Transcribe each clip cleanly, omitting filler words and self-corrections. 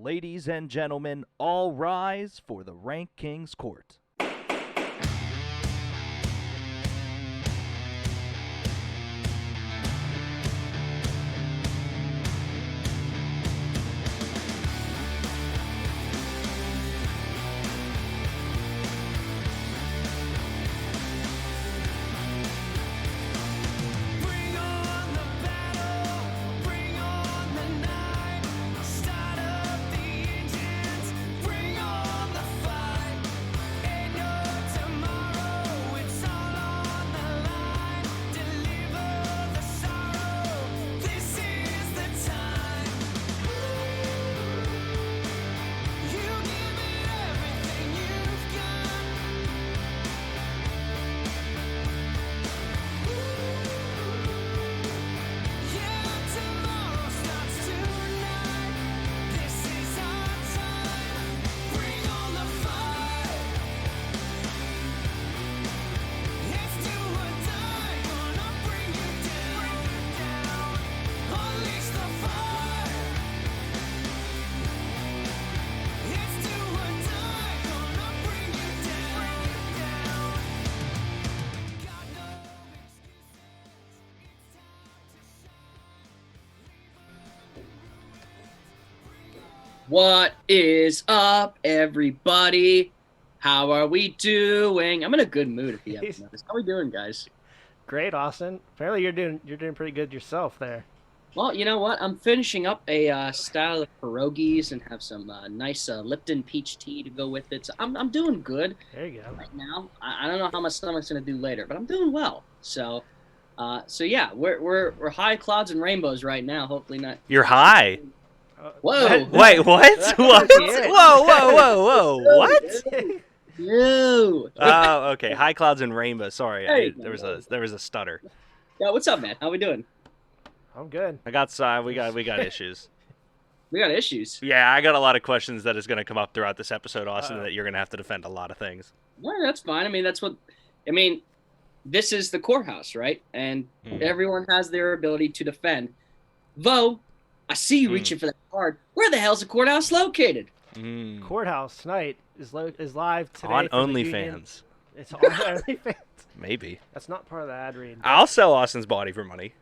Ladies and gentlemen, all rise for the RankKing's court. What is up, everybody? How are we doing? I'm in a good mood if you haven't noticed. How are we doing, guys? Great, Austin. Apparently you're doing pretty good yourself there. Well, you know what? I'm finishing up a style of pierogies and have some nice Lipton peach tea to go with it. So I'm doing good. There you go. Right now. I don't know how my stomach's gonna do later, but I'm doing well. So yeah, we're high clouds and rainbows right now. Hopefully not. You're high. Whoa! Wait, what? What? Whoa! What? No. Oh, okay. High clouds and rainbow. Sorry, Hey, there was a stutter. Yeah, what's up, man? How we doing? I'm good. We got issues. We got issues. Yeah, I got a lot of questions that is going to come up throughout this episode, Austin. That you're going to have to defend a lot of things. Well, that's fine. I mean, this is the courthouse, right? And everyone has their ability to defend. Though, I see you reaching for that card. Where the hell's the courthouse located? Courthouse tonight is live today On for the Union. OnlyFans. It's on OnlyFans. Maybe. That's not part of the ad read. I'll sell Austin's body for money.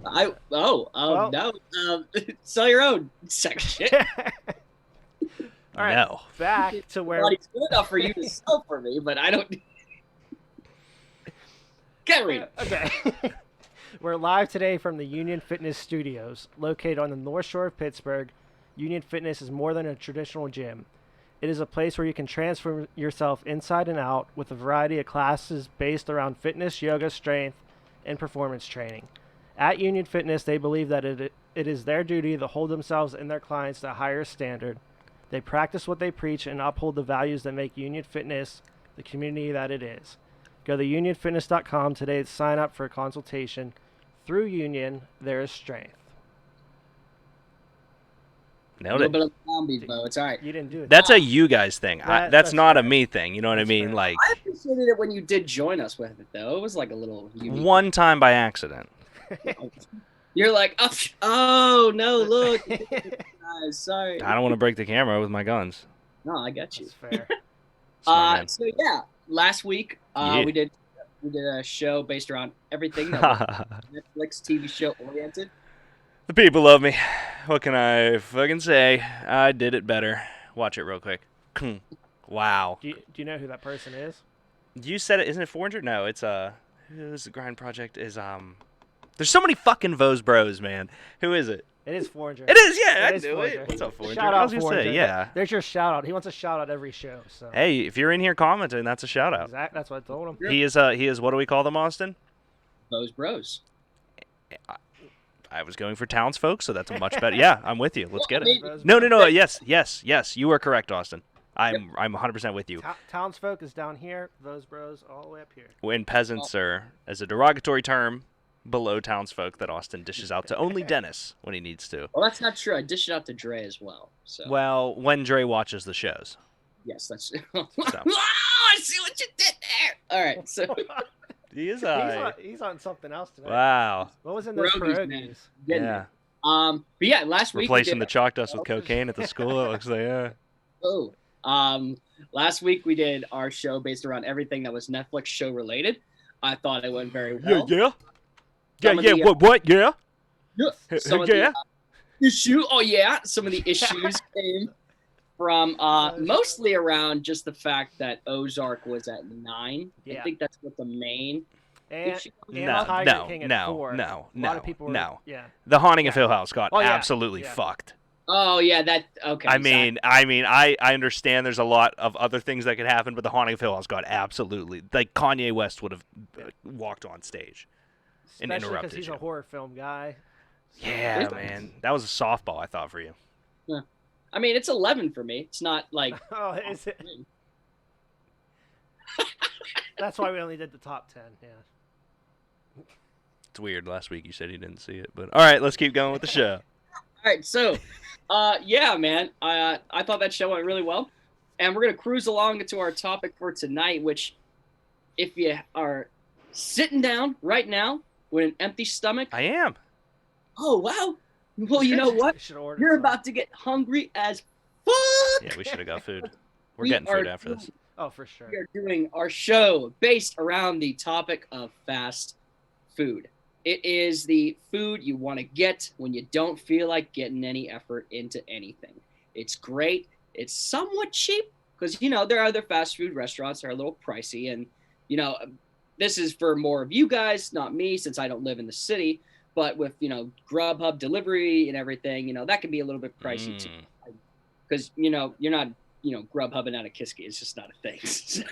Well- No. Sell your own sack of shit. All right, No. back to where Body's good enough for you to sell for me, but I don't. Can't read. Okay. We're live today from the Union Fitness Studios, located on the North Shore of Pittsburgh. Union Fitness is more than a traditional gym. It is a place where you can transform yourself inside and out with a variety of classes based around fitness, yoga, strength, and performance training. At Union Fitness, they believe that it is their duty to hold themselves and their clients to a higher standard. They practice what they preach and uphold the values that make Union Fitness the community that it is. Go to unionfitness.com today to sign up for a consultation. Through Union, there is strength. A Nailed little it. bit of zombie, though. It's all right. You didn't do it. That's a you guys thing. That's That's not a fair. me thing. You know what I That's mean? fair. Like I appreciated it when you did join us with it, though. It was like a little unique. one time by accident. You're like, oh no, look, guys, sorry. I don't want to break the camera with my guns. No, I got you. That's fair. Smart man. So yeah, last week Yeah. we did a show based around everything that was Netflix TV show oriented. The people love me. What can I fucking say? I did it better. Watch it real quick. Wow. Do you know who that person is? You said it. Isn't it 400? No, it's who's the grind project is There's so many fucking Vos bros, man. Who is it? It is 400. It is, yeah. It I is knew 400. it. What's up, 400? Shout I out was gonna 400. say, yeah. There's your shout out. He wants a shout out every show. So Hey, if you're in here commenting, that's a shout out. That's what I told him. He is. What do we call them, Austin? Those bros. I was going for townsfolk, so that's a much better. Yeah, I'm with you. Let's get it. Bros. No. Yes. You are correct, Austin. I'm 100% with you. Townsfolk is down here. Those bros all the way up here. When peasants are, as a derogatory term, below townsfolk that Austin dishes out to only Dennis when he needs to. Well, that's not true. I dish it out to Dre as well. So Well, when Dre watches the shows. yes, that's. Oh, I see what you did there. All right, so He is He's on something else today. Wow. What was in those Pierogies, man. pierogies? getting Yeah. it. But yeah, last week Replacing the chalk dust with cocaine at the school. It looks like, yeah. Oh, last week we did our show based around everything that was Netflix show related. I thought it went very well. Yeah. Some of the, What? Yeah. some of Yeah. the issue. Oh yeah, some of the issues came from mostly around just the fact that Ozark was at 9. Yeah. I think that's what the main And, issue. and Tiger King at 4. A lot of people were, yeah. The Haunting of Yeah. Hill House got Oh, yeah. absolutely Yeah. fucked. Oh yeah, that okay. I understand there's a lot of other things that could happen, but the Haunting of Hill House got absolutely, like, Kanye West would have walked on stage and Especially interrupted because he's you. a horror film guy. Yeah, Really? man, that was a softball I thought for you. I mean, it's 11 for me. It's not like Oh, is it? That's why we only did the top 10. Yeah. It's weird. Last week you said you didn't see it, but all right, let's keep going with the show. All right, so, yeah, man, I thought that show went really well, and we're gonna cruise along into our topic for tonight. Which, if you are sitting down right now with an empty stomach, I am. oh wow, well you know what, Should order you're some. about to get hungry as fuck. Yeah, we should have got food. We're We getting are food after this. Oh, for sure. We are doing our show based around the topic of fast food. It is the food you want to get when you don't feel like getting any effort into anything. It's great. It's somewhat cheap because, you know, there are other fast food restaurants that are a little pricey. And, you know, this is for more of you guys, not me, since I don't live in the city. But with, you know, Grubhub delivery and everything, you know, that can be a little bit pricey too. Because, you know, you're not, you know, Grubhubbing out of Kiski. It's just not a thing. So,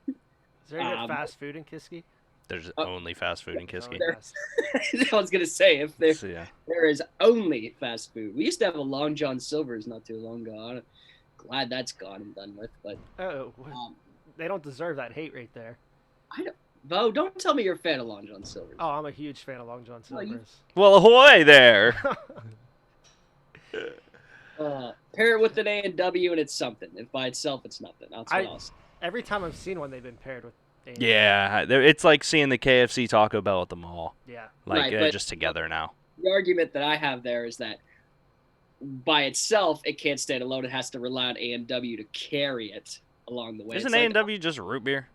Is there any good fast food in Kiski? There's only fast food in Kiski. I was going to say, if there, So, yeah. there is only fast food. We used to have a Long John Silver's not too long ago. I'm glad that's gone and done with. But Oh, they don't deserve that hate right there. Bo, don't tell me you're a fan of Long John Silver's. Oh, I'm a huge fan of Long John Oh, you- Silver's. Well, ahoy there. Pair it with an A&W and it's something. If by itself, it's nothing. That's what I'll say. Every time I've seen one, they've been paired with. A&W. Yeah, it's like seeing the KFC Taco Bell at the mall. Yeah. Like, Right, but- just together now. The argument that I have there is that by itself, it can't stand alone. It has to rely on A&W to carry it along the way. Isn't It's like, A&W just root beer?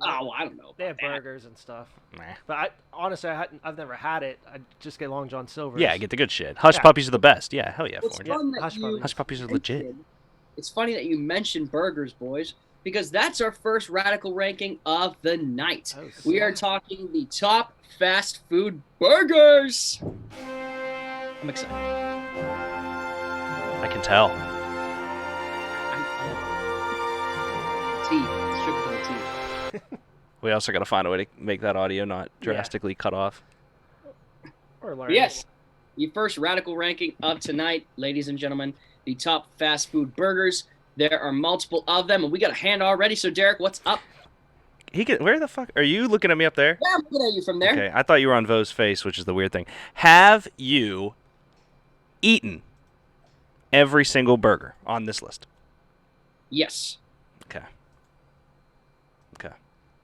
oh, well, I don't know. They have about that. burgers and stuff. Nah. But honestly, I've never had it. I just get Long John Silver's. Yeah, get the good shit. Hush Yeah. puppies are the best. Yeah, hell yeah, Well, it's for it. fun that Hush you puppies. Hush puppies are legit. mentioned- It's funny that you mentioned burgers, boys, because that's our first radical ranking of the night. Oh, We are snap. talking the top fast food burgers. I'm excited. I can tell. Teeth. Sugar full of teeth. We also got to find a way to make that audio not drastically cut off. Or learn. But yes, the first radical ranking of tonight, ladies and gentlemen, the top fast food burgers. There are multiple of them, and we got a hand already. So, Derek, what's up? Where the fuck are you looking at me up there? Yeah, I'm looking at you from there. Okay, I thought you were on Vo's face, which is the weird thing. Have you eaten every single burger on this list? Yes. Okay.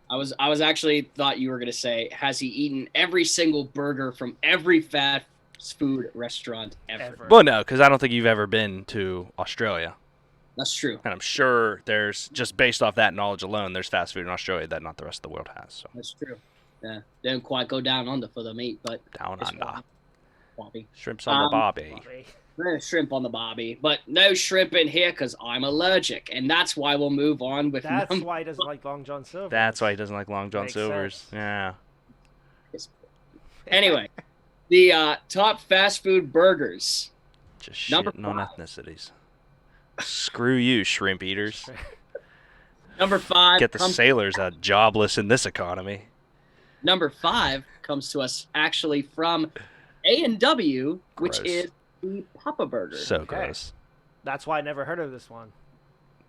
I was actually thought you were gonna say, has he eaten every single burger from every fast food restaurant ever? Well, no, because I don't think you've ever been to Australia. That's true. And I'm sure there's, just based off that knowledge alone, there's fast food in Australia that not the rest of the world has. So That's true. Yeah, they don't quite go down under for the meat, but down it's under. Bobby. Shrimps on the barbie. Shrimp on the bobby, but no shrimp in here because I'm allergic, and that's why we'll move on with. That's why he doesn't like Long John Silver's. That's why he doesn't like Long John Makes Silver's. sense. Yeah. Anyway, the top fast food burgers. Just Number shitting on 5. ethnicities. Screw you, shrimp eaters. Number 5 Get the comes, sailors jobless in this economy. number 5 comes to us actually from A&W, which Gross. is the Papa Burger. So Okay. gross. That's why I never heard of this one.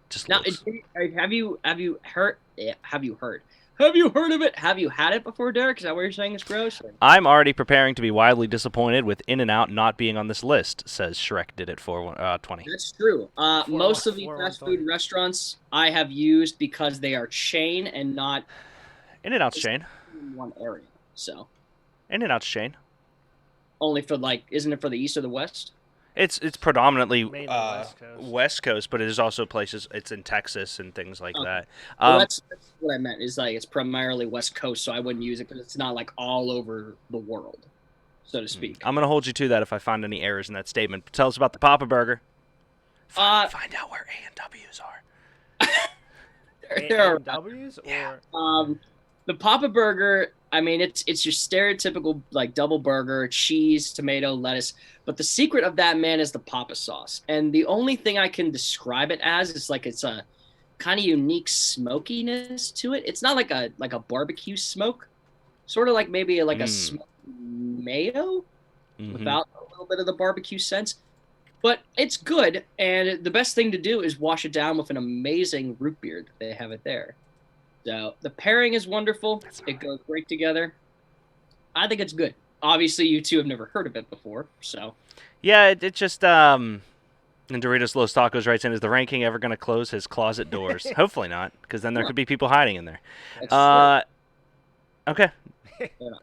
Just Now, looks. have you heard? Have you heard? Have you heard of it? Have you had it before, Derek? Is that what you're saying is gross? Or- I'm already preparing to be wildly disappointed with In-N-Out not being on this list, says Shrek did it for 20. That's true. Most of the 4 fast 120. food restaurants I have used because they are chain and not In-N-Out's chain. in one area. So In-N-Out's chain. only for isn't it for the East or the West? It's predominantly Mainly West Coast. West Coast, but it is also places. It's in Texas and things like Okay. that. Well, that's what I meant. Is it's primarily West Coast, so I wouldn't use it because it's not all over the world, so to speak. I'm gonna hold you to that if I find any errors in that statement. Tell us about the Papa Burger. Find out where A&W's are. There are W's or Yeah. The Papa Burger. I mean, it's your stereotypical double burger, cheese, tomato, lettuce. But the secret of that, man, is the Papa sauce. And the only thing I can describe it as is it's a kind of unique smokiness to it. It's not like a barbecue smoke, sort of maybe a smoked mayo without a little bit of the barbecue sense. But it's good, and the best thing to do is wash it down with an amazing root beer that they have it there. So the pairing is wonderful. It goes great together. I think it's good. Obviously, you two have never heard of it before, so. Yeah, it just and Doritos Los Tacos writes in: is the ranking ever going to close his closet doors? Hopefully not, because then there could be people hiding in there. Okay.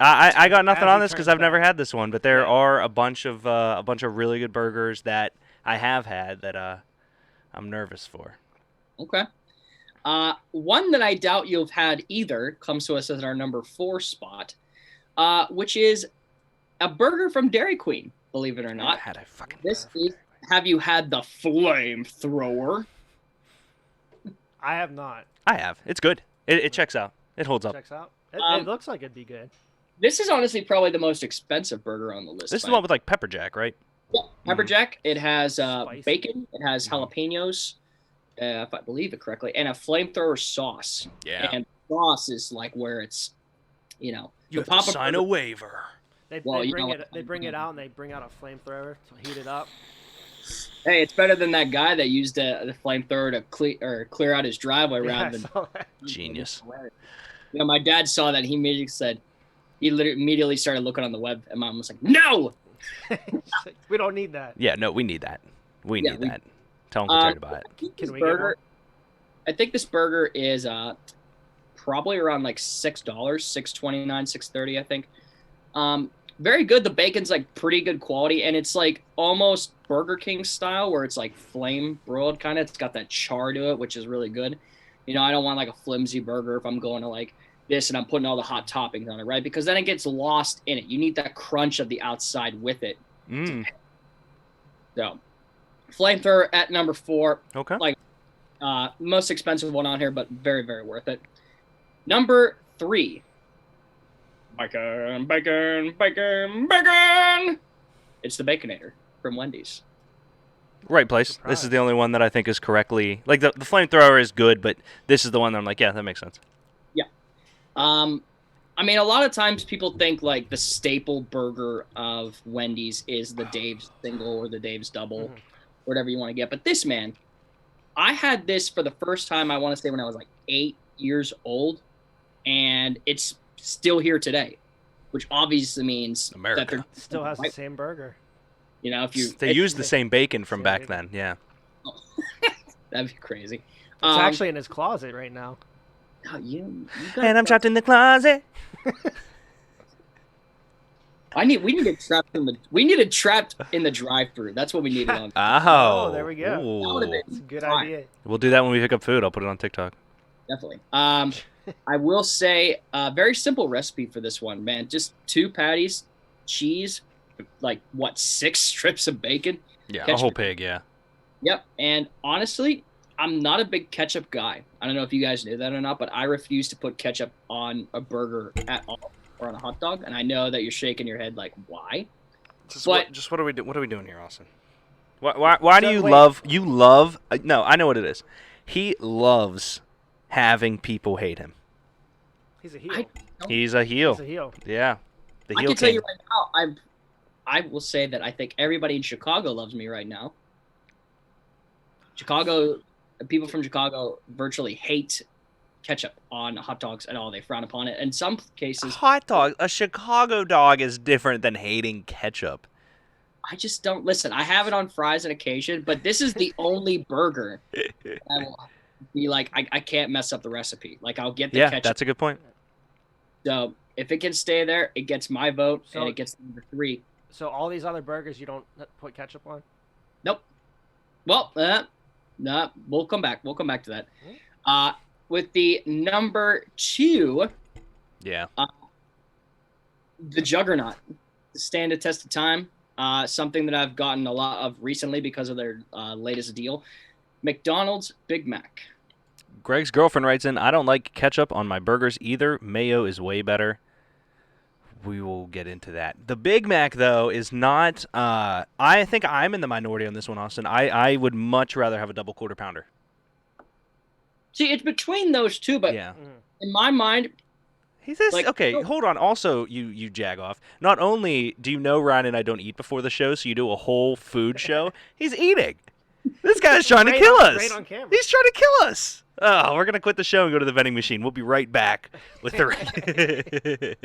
I got nothing on this because I've never had this one, but there are a bunch of really good burgers that I have had that I'm nervous for. Okay. One that I doubt you've had either comes to us as our number 4 spot, which is a burger from Dairy Queen. Believe it or not, Had a fucking this is. Have you had the flamethrower? I have not. I have. It's good. It checks out. It holds up. Checks out. It looks like it'd be good. This is honestly probably the most expensive burger on the list. This is the one with pepper jack, right? Yeah, pepper jack. It has Spicy. bacon. It has jalapenos, if I believe it correctly, and a flamethrower sauce. Yeah. And sauce is where it's, You have to sign a waiver. They Well, They bring it out and they bring out a flamethrower to heat it up. Hey, it's better than that guy that used the flamethrower to clear out his driveway rather than Genius. My dad saw that. He immediately said, he literally immediately started looking on the web, and Mom was like, "No, We don't need that. Yeah, no, we need that. We need that. Tell Uncle Terry to buy it. Can we get one? I think this burger is probably around $6, $6.29, $6.30, I think. Very good. The bacon's pretty good quality, and it's almost Burger King style, where it's flame broiled kind of. It's got that char to it, which is really good. I don't want a flimsy burger if I'm going to this and I'm putting all the hot toppings on it, right? Because then it gets lost in it. You need that crunch of the outside with it. So, flamethrower at number 4. Okay. Most expensive one on here, but very, very worth it. Number 3. Bacon, bacon, bacon, bacon. It's the Baconator from Wendy's. Right place. This is the only one that I think is correctly the flamethrower is good, but this is the one that I'm yeah, that makes sense. Yeah. I mean, a lot of times people think the staple burger of Wendy's is the Dave's single or the Dave's double, whatever you want to get. But this, man, I had this for the first time, I want to say when I was 8 years old, and it's still here today, which obviously means America that still has the same burger. If they use the same bacon from back then, yeah. That'd be crazy. It's actually in his closet right now. Oh, And I'm trapped in the closet. We needed trapped in the drive-thru. That's what we needed on. Oh, there we go. Ooh. That would have been It's a good fine. idea. We'll do that when we pick up food. I'll put it on TikTok. Definitely. I will say a very simple recipe for this one, man. Just 2 patties, cheese, 6 strips of bacon. Yeah, Ketchup. a whole pig, yeah. Yep. And honestly, I'm not a big ketchup guy. I don't know if you guys knew that or not, but I refuse to put ketchup on a burger at all or on a hot dog. And I know that you're shaking your head why? What are we doing here, Austin? Why do you love? You love? No, I know what it is. He loves having people hate him. He's a heel. He's a heel. He's a heel. Yeah, the I heel can tell king. you right now, I will say that I think everybody in Chicago loves me right now. People from Chicago virtually hate ketchup on hot dogs at all. They frown upon it. In some cases, Hot dog. A Chicago dog is different than hating ketchup. I just don't listen. I have it on fries on occasion, but this is the only burger that I will be I can't mess up the recipe. I'll get the ketchup. That's a good point. So if it can stay there, it gets my vote, and it gets number 3. So all these other burgers you don't put ketchup on? Nope. Well, no, we'll come back. We'll come back to that. With the number 2, Yeah. the Juggernaut, stand the test of time. Something that I've gotten a lot of recently because of their latest deal. McDonald's Big Mac. Greg's girlfriend writes in, I don't like ketchup on my burgers either. Mayo is way better. We will get into that. The Big Mac, though, is not... I think I'm in the minority on this one, Austin. I would much rather have a double quarter pounder. See, it's between those two, but Yeah. in my mind... He says, Like, okay, no. hold on. Also, you jag off. Not only do you know Ryan and I don't eat before the show, so you do a whole food show, he's eating. This guy's trying to kill us. Great on camera. He's trying to kill us. Oh, we're going to quit the show and go to the vending machine. We'll be right back with the...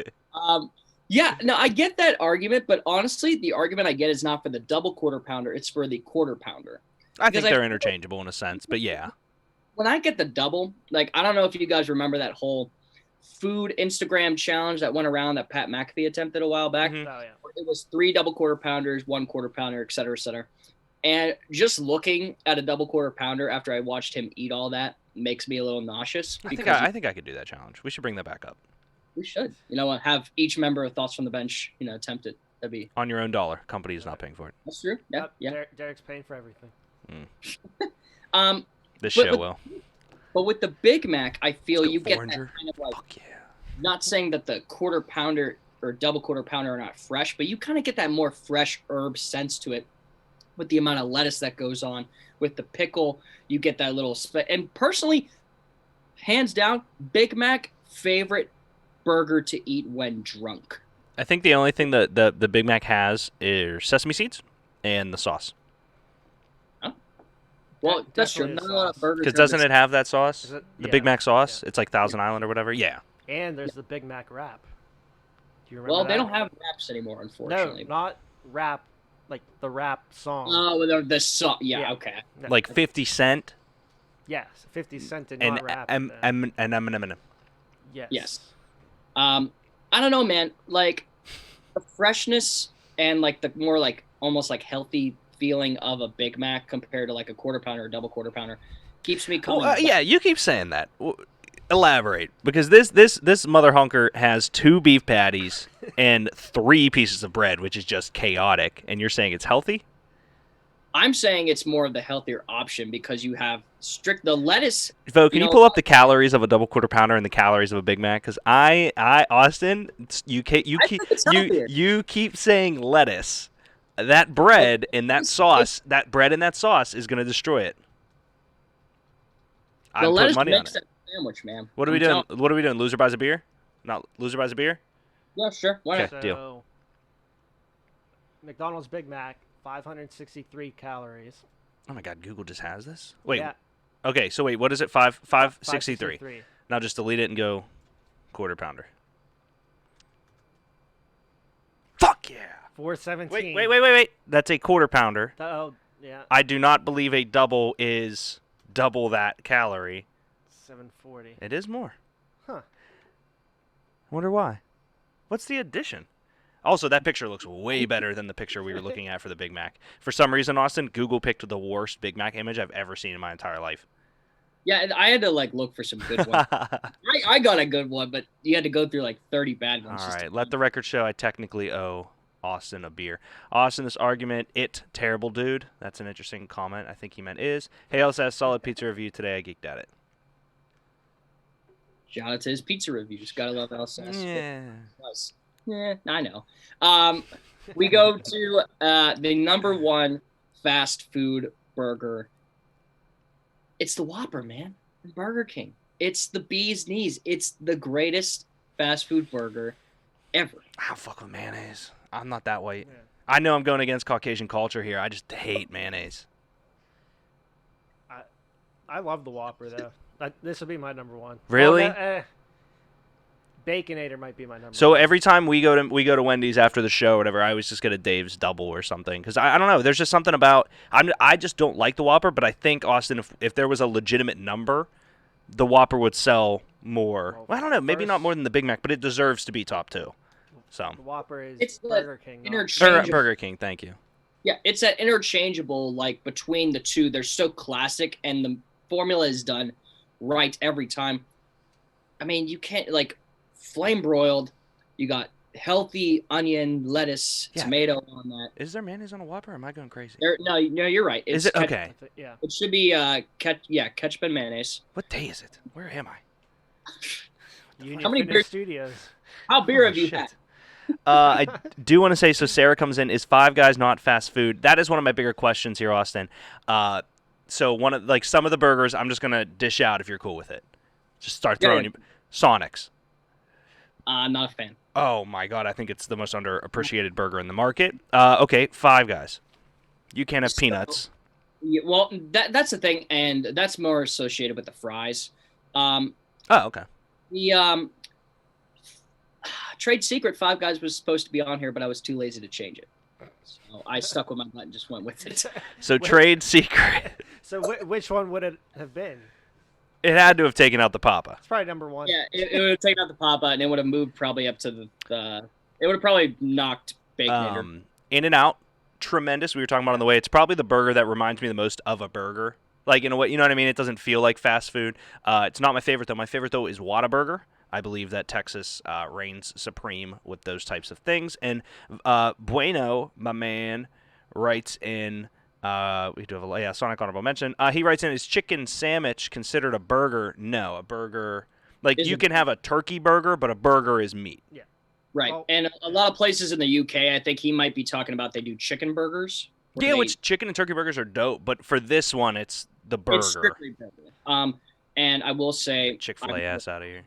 Yeah, no, I get that argument, but honestly, the argument I get is not for the double quarter pounder, it's for the quarter pounder. I think Because they're interchangeable in a sense, but yeah. When I get the double, like, I don't know if you guys remember that whole food Instagram challenge that went around that Pat McAfee attempted a while back. Mhm. Oh, yeah. It was 3 double quarter pounders, 1 quarter pounder, et cetera, et cetera. And just looking at a double quarter pounder after I watched him eat all that makes me a little nauseous. I think because I think I could do that challenge. We should bring that back up. we should, have each member of Thoughts from the Bench, attempt it. That'd be On your own dollar. Company is not paying for it. that's true. Yeah, Yep, yeah. Derek's paying for everything. This But- show but- will. But with the Big Mac, I feel Let's go, you get that Foreigner. kind of like, Fuck yeah. not saying that the quarter pounder or double quarter pounder are not fresh, but you kind of get that more fresh herb sense to it with the amount of lettuce that goes on. With the pickle, you get that little and personally, hands down, Big Mac, favorite burger to eat when drunk. I think the only thing that the Big Mac has is sesame seeds and the sauce. Well, that's true. Definitely Not a a lot of sauce. burgers. Because doesn't it have that sauce? Is it? The Yeah. Big Mac sauce? Yeah. It's like Thousand Island or whatever? Yeah. And there's the Big Mac wrap. Do you remember Well, that? they don't have wraps anymore, unfortunately. No, not rap, like the rap song. Oh, the sauce. Yeah, Yeah. okay. No, Like 50 Cent yes, 50 Cent did and not rap. Eminem. Yes. Yes. I don't know, man. Like the freshness and like the more like almost like healthy feeling of a Big Mac compared to like a quarter pounder or double quarter pounder keeps me coming. Well, yeah, you keep saying that. Elaborate, because this mother hunker has 2 beef patties and 3 pieces of bread, which is just chaotic. And you're saying it's healthy? I'm saying it's more of the healthier option because you have the lettuce. Vo, can You you know- pull up the calories of a double quarter pounder and the calories of a Big Mac? Because Austin, you I think it's healthier. keep saying lettuce. That bread and that sauce, is going to destroy it. The I'm putting lettuce money on makes it. that sandwich, man. What are we I'm doing? telling- What are we doing? Loser buys a beer? Not loser buys a beer? Yeah, sure. Why Okay. not? deal. So, McDonald's Big Mac, 563 calories. Oh my God, Google just has this. Wait. Yeah, Okay, so wait, what is it? 563. 563. Now just delete it and go quarter pounder. Fuck yeah. 417. Wait. That's a quarter pounder. Oh, yeah, I do not believe a double is double that calorie. 740. It is more. Huh. I wonder why. What's the addition? Also, that picture looks way better than the picture we were looking at for the Big Mac. For some reason, Austin, Google picked the worst Big Mac image I've ever seen in my entire life. Yeah, and I had to like look for some good ones. I got a good one, but you had to go through like 30 bad All ones. just to right, let the record show I technically owe Austin a beer. Austin, this argument, terrible dude. That's an interesting comment. I think he meant is. Hey, LSS, solid pizza review today. I geeked at it. Shout out to his pizza reviews. Gotta love LSS. Yeah. Plus. Yeah, I know. We go to the number 1 fast food burger. It's the Whopper, man. From Burger King. It's the bee's knees. It's the greatest fast food burger ever. I don't fuck with mayonnaise. I'm not that white. Yeah. I know I'm going against Caucasian culture here. I just hate mayonnaise. I love the Whopper though. This will be my number 1. Really? Baconator might be my number. So 1. every time we go to Wendy's after the show or whatever, I always just get a Dave's double or something because I don't know. There's just something about I just don't like the Whopper, but I think Austin, if there was a legitimate number, the Whopper would sell more. Well, I don't know, maybe not more than the Big Mac, but it deserves to be top 2. So The Whopper is It's the Burger King. not- interchangeable. Burger King, thank you. Yeah, it's that interchangeable like between the two. They're so classic, and the formula is done right every time. I mean, you can't like flame broiled. You got healthy onion, lettuce, Yeah. tomato on that. Is there mayonnaise on a Whopper? Or am I going crazy? No, you're right. Is it ketchup. okay? Yeah. It should be ketchup and mayonnaise. What day is it? Where am I? Union How many Fitness beers- Studios. How beer Oh, have you shit. had? I do want to say, so Sarah comes in, is Five Guys not fast food? That is one of my bigger questions here, Austin. So one of like some of the burgers, I'm just gonna dish out if you're cool with it. Just start throwing you. Sonic's. I'm not a fan. Oh my god, I think it's the most underappreciated burger in the market. Okay, Five Guys. You can't have peanuts. Yeah, well, that's the thing, and that's more associated with the fries. Oh, okay. The trade secret Five Guys was supposed to be on here, but I was too lazy to change it. So I stuck with my butt and just went with it. So trade secret. So which one would it have been? It had to have taken out the Papa. It's probably number one. Yeah, it would have taken out the Papa, and it would have moved probably up to the it would have probably knocked Baconator. In-N-Out, tremendous. We were talking about on the way. It's probably the burger that reminds me the most of a burger. Like, in a way, you know what I mean? It doesn't feel like fast food. It's not my favorite, though. My favorite, though, is Whataburger. I believe that Texas reigns supreme with those types of things. And Bueno, my man, writes in... we do have a Sonic honorable mention. He writes in, is chicken sandwich considered a burger? No, a burger... Like, you can have a turkey burger, but a burger is meat. Yeah. Right, Well- and a lot of places in the UK, I think he might be talking about they do chicken burgers. Yeah, which chicken and turkey burgers are dope, but for this one, it's the burger. It's strictly burger. And I will say, Chick-fil-A ass out of here.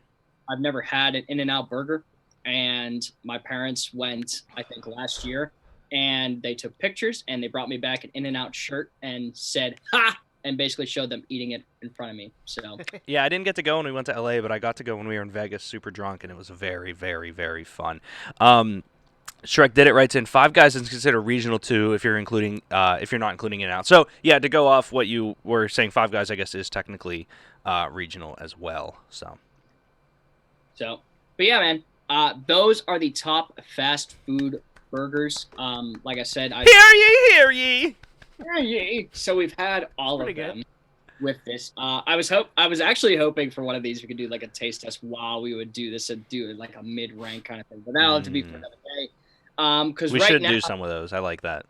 I've never had an In-N-Out burger, and my parents went, I think, last year, and they took pictures, and they brought me back an In-N-Out shirt and said, "Ha!" and basically showed them eating it in front of me. So Yeah, I didn't get to go when we went to LA, but I got to go when we were in Vegas, super drunk, and it was very, very, very fun. Shrek did it writes in, Five Guys is considered regional too if you're including if you're not including it out. So yeah, to go off what you were saying, Five Guys I guess is technically regional as well. So but yeah, man, those are the top fast food burgers. Like I said, hear ye. So we've had all of Pretty good. them with this. I was actually hoping for one of these we could do like a taste test while we would do this and do like a mid-rank kind of thing. But that'll have to be for another day. Because We right should now do some of those. I like that.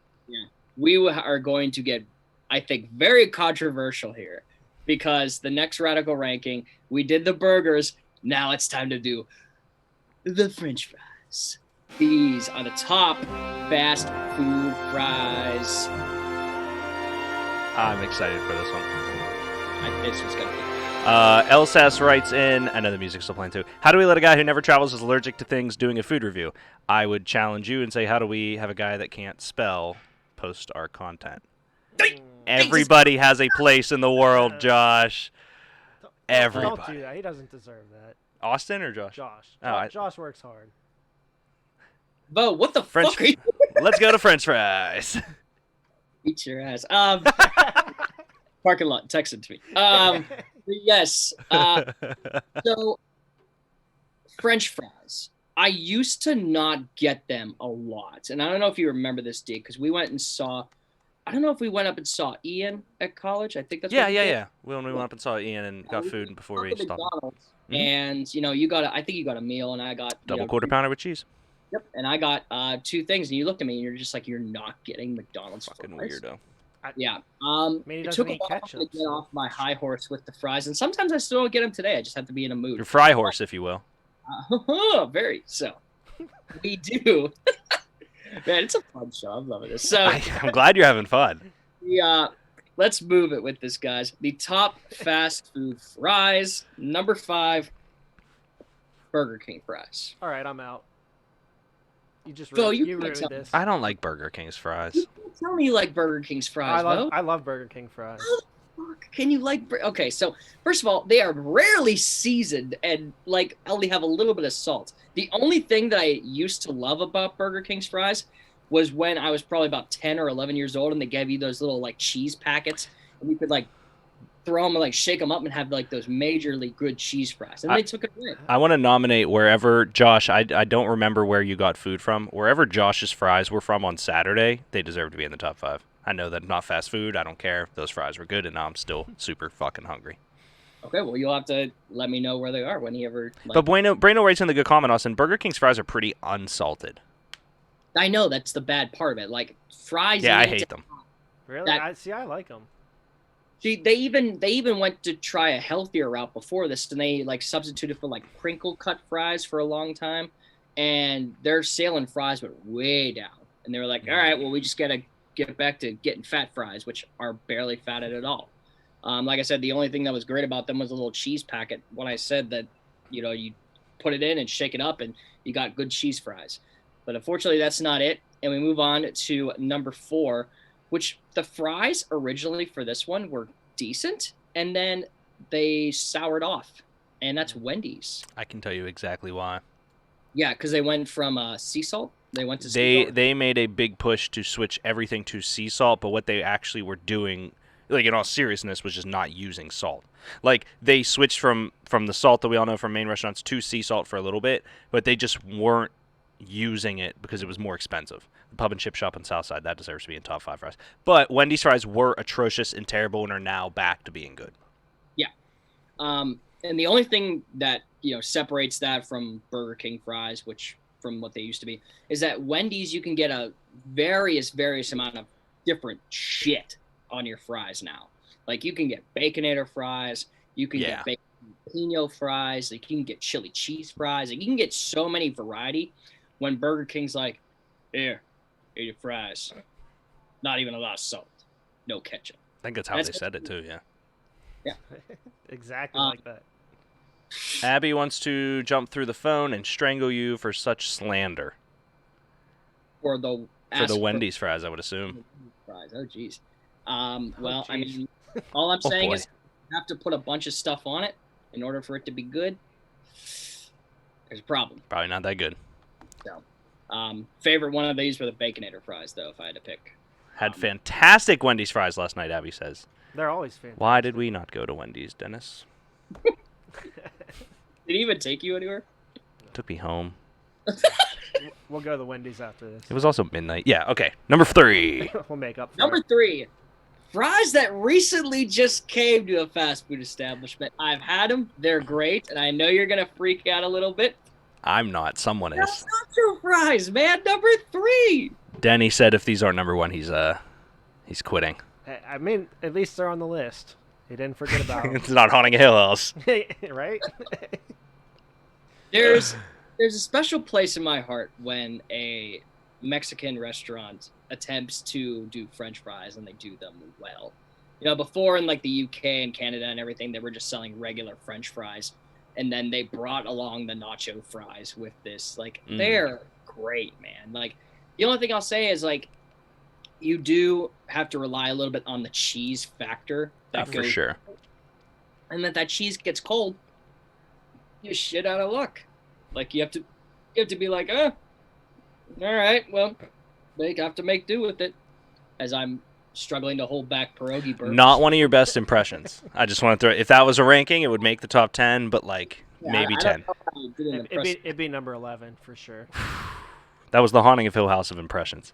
we are going to get, I think, very controversial here because the next radical ranking, we did the burgers. Now it's time to do the French fries. These are the top fast food fries. I'm excited for this one. It's just gonna be. Elsas writes in, I know the music's still playing too. How do we let a guy who never travels is allergic to things doing a food review? I would challenge you and say, how do we have a guy that can't spell post our content? Everybody has a place in the world, Josh. Everybody. Don't do that. He doesn't deserve that. Austin or Josh? Josh. Oh, Josh works hard. Bo, what the French- fuck are you? Let's go to French fries. Eat your ass. Parking lot, text it to me. Yes. So, French fries. I used to not get them a lot, and I don't know if you remember this, D, because we went and saw. I don't know if we went up and saw Ian at college. I think that's Yeah. what we did. When we went up and saw Ian and got food before we Went to stopped. McDonald's, Mhm. and you got. I think you got a meal, and I got Double quarter pounder with cheese. Yep, and I got two things, and you looked at me, and you're just like, you're not getting McDonald's Fucking fries. weirdo. Yeah. Mean he It doesn't took a eat while ketchup, to get so- off my high horse with the fries, and sometimes I still don't get them today. I just have to be in a mood. Your fry horse, if you will. Very so. We do. Man, it's a fun show. I'm loving this. So I'm glad you're having fun. let's move it with this, guys. The top fast food fries. Number 5, Burger King fries. All right, I'm out. You just Phil, ruined, you you can't ruined tell this. I don't like Burger King's fries. You can't tell me you like Burger King's fries, Bo. I love Burger King fries. Fuck, can you like? Okay, so first of all, they are rarely seasoned and like only have a little bit of salt. The only thing that I used to love about Burger King's fries was when I was probably about 10 or 11 years old, and they gave you those little like cheese packets, and you could like throw them, like shake them up, and have like those majorly good cheese fries. And they took it away. I want to nominate wherever Josh. I don't remember where you got food from. Wherever Josh's fries were from on Saturday, they deserve to be in the top 5. I know that not fast food. I don't care. Those fries were good, and now I'm still super fucking hungry. Okay, well, you'll have to let me know where they are when you ever. Like, But Brano writes in the good comment, Austin. Burger King's fries are pretty unsalted. I know that's the bad part of it. Like fries. Yeah, I need hate to- them. Really? That- I like them. See, they even went to try a healthier route before this, and they like substituted for like crinkle cut fries for a long time, and their sailing fries went way down. And they were like, all right, well, we just gotta get back to getting fat fries, which are barely fatted at all. Like I said, the only thing that was great about them was a little cheese packet. When I said that, you put it in and shake it up, and you got good cheese fries. But unfortunately, that's not it. And we move on to number 4, which the fries originally for this one were decent, and then they soured off, and that's Wendy's. I can tell you exactly why. Yeah, because they went from sea salt. They went to sea salt. They made a big push to switch everything to sea salt, but what they actually were doing, like in all seriousness, was just not using salt. Like they switched from the salt that we all know from main restaurants to sea salt for a little bit, but they just weren't using it because it was more expensive. The pub and chip shop on Southside, that deserves to be in top 5 fries. But Wendy's fries were atrocious and terrible and are now back to being good. Yeah. And the only thing that separates that from Burger King fries, which from what they used to be, is that Wendy's you can get a various amount of different shit on your fries now. Like you can get Baconator fries, you can get bacon jalapeno fries, like you can get chili cheese fries, like you can get so many variety. When Burger King's like, here, eat your fries, not even a lot of salt, no ketchup. I think that's how they said it too. Yeah. Exactly like that. Abby wants to jump through the phone and strangle you for such slander. For the Wendy's fries, I would assume. Fries. Oh, jeez. Well, I mean, all I'm saying is you have to put a bunch of stuff on it in order for it to be good. There's a problem. Probably not that good. So, favorite one of these were the Baconator fries, though, if I had to pick. Had fantastic Wendy's fries last night, Abby says. They're always fantastic. Why did we not go to Wendy's, Dennis? Did he even take you anywhere? Took me home. We'll go to the Wendy's after this. It was also midnight. Yeah, okay. Number 3. We'll make up for Number it. 3, fries that recently just came to a fast food establishment. I've had them. They're great, and I know you're going to freak out a little bit. I'm not. Someone is. That's nacho fries, man. Number 3. Denny said if these aren't number 1, he's quitting. I mean, at least they're on the list. He didn't forget about them. It's not Haunting a Hill House. Right? There's a special place in my heart when a Mexican restaurant attempts to do French fries and they do them well. Before in like the UK and Canada and everything, they were just selling regular French fries, and then they brought along the nacho fries with this. Like they're great, man. Like the only thing I'll say is like you do have to rely a little bit on the cheese factor. For sure. And that cheese gets cold, you're shit out of luck. Like you have to be like, all right, well, they have to make do with it. As I'm struggling to hold back pierogi burps. Not one of your best impressions. I just want to throw. If that was a ranking, it would make the top 10, but like maybe 10. It'd be number 11 for sure. That was the Haunting of Hill House of impressions.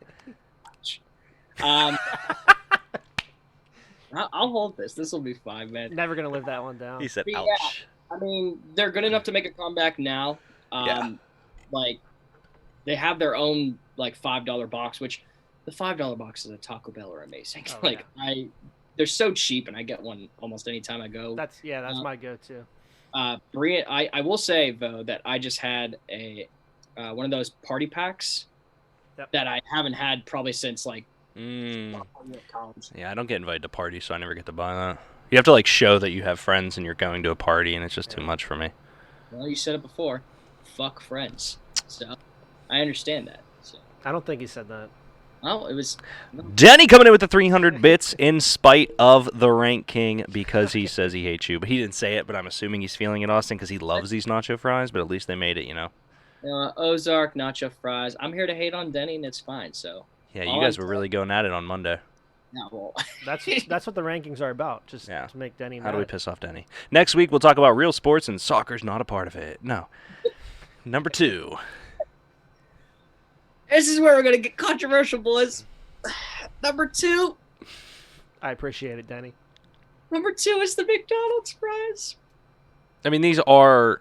I'll hold this. This will be fine, man. Never gonna live that one down. He said, Yeah. "Ouch." I mean, they're good enough to make a comeback now. Like they have their own like $5 box, which the $5 boxes at Taco Bell are amazing. Oh, like they're so cheap, and I get one almost any time I go. That's my go-to. Brie, I will say though that I just had a one of those party packs that I haven't had probably since like college. Yeah, I don't get invited to parties, so I never get to buy that. You have to like show that you have friends and you're going to a party, and it's just too much for me. Well, you said it before. Fuck friends. So I understand that. So I don't think he said that. well, it was. Denny coming in with the 300 bits in spite of the Rank King because he says he hates you. But he didn't say it, but I'm assuming he's feeling it, Austin, because he loves these nacho fries, but at least they made it, Ozark nacho fries. I'm here to hate on Denny, and it's fine. So Yeah, you guys were really going at it on Monday. Yeah, well, That's what the rankings are about. Just Yeah. to make Denny mad. How do we piss off Denny? Next week, we'll talk about real sports, and soccer's not a part of it. No. Number 2. this is where we're gonna get controversial, boys. Number 2. I appreciate it, Denny. Number 2 is the McDonald's fries. I mean, these are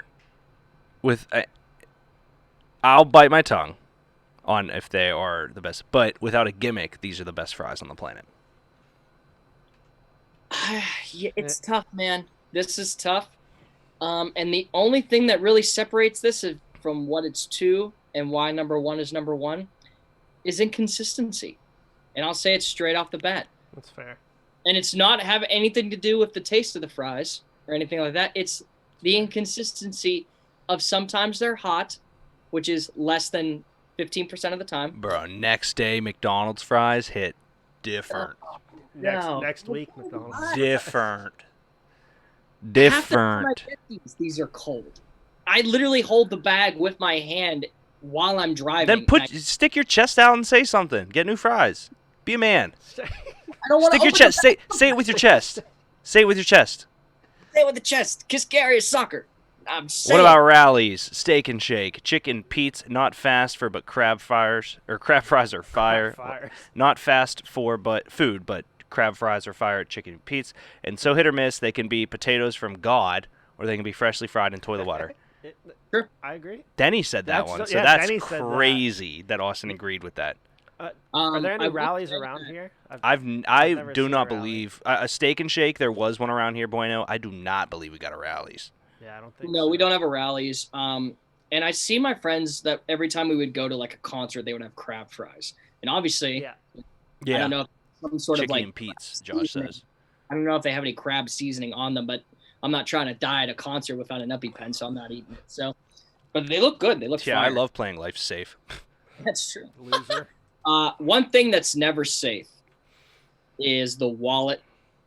I'll bite my tongue on if they are the best, but without a gimmick, these are the best fries on the planet. Yeah, it's tough, man. This is tough. And the only thing that really separates this from what it's to and why number 1 is number 1 is inconsistency. And I'll say it straight off the bat. That's fair. And it's not have anything to do with the taste of the fries or anything like that. It's the inconsistency of sometimes they're hot, which is less than 15% of the time. Bro, next day McDonald's fries hit different. Next week, McDonald's. Different. Half the time I get these are cold. I literally hold the bag with my hand while I'm driving. Then stick your chest out and say something. Get new fries. Be a man. I don't want to Stick your chest. Say it with your chest. Say it with your chest. Say it with the chest. Kiss Gary is soccer. I'm saying. What about rallies? Steak and shake. Chicken Pete's, not fast for but crab fries. Or crab fries are fire. Fires. Not fast for but food, but crab fries are fire at Chicken Pete's. And so hit or miss, they can be potatoes from God, or they can be freshly fried in toilet water. Sure. I agree. Denny said that That's- one, so yeah, that's Denny said that. crazy that Austin agreed with that. Are there I any will rallies say around that here? I never do seen not a rally. believe a Steak and Shake. There was one around here, Bueno. I do not believe we got a rallies. Yeah, I don't think No, so. we don't have a rallies. And I see my friends that every time we would go to like a concert, they would have crab fries. And obviously, Yeah. I don't know if some sort Chicken of like and Pete's. Josh says. I don't know if they have any crab seasoning on them, but I'm not trying to die at a concert without an EpiPen, so I'm not eating it. So, but they look good. They look Yeah, I fire. love playing Life Safe. That's true. Loser. One thing that's never safe is the wallet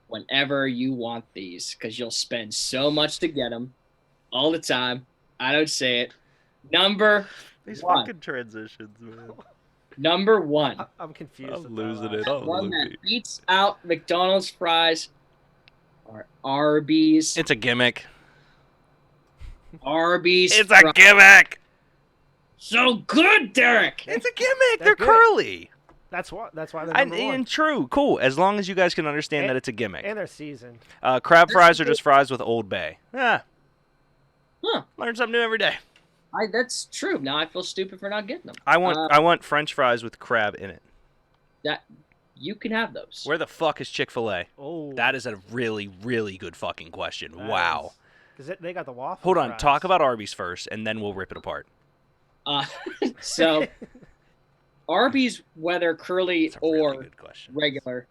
whenever you want these, because you'll spend so much to get them all the time. I don't say it. Number one. transitions, man. Number 1. I'm confused. I'm with losing that it. last Oh, One Luffy. that beats out McDonald's fries are Arby's. It's a gimmick. Arby's. It's a fries. gimmick. So good, Derek. It's a gimmick. They're good. curly. That's why they're number one. And true, cool. As long as you guys can understand that it's a gimmick. And they're seasoned. Crab fries are just fries with Old Bay. Yeah, Huh. learn something new every day. That's true. Now I feel stupid for not getting them. I want French fries with crab in it. That you can have those. Where the fuck is Chick-fil-A? Oh, That is a really, really good fucking question. Wow. Because they got the waffle. Hold on. fries. Talk about Arby's first, and then we'll rip it apart. So Arby's, whether curly It's a really or good question. regular,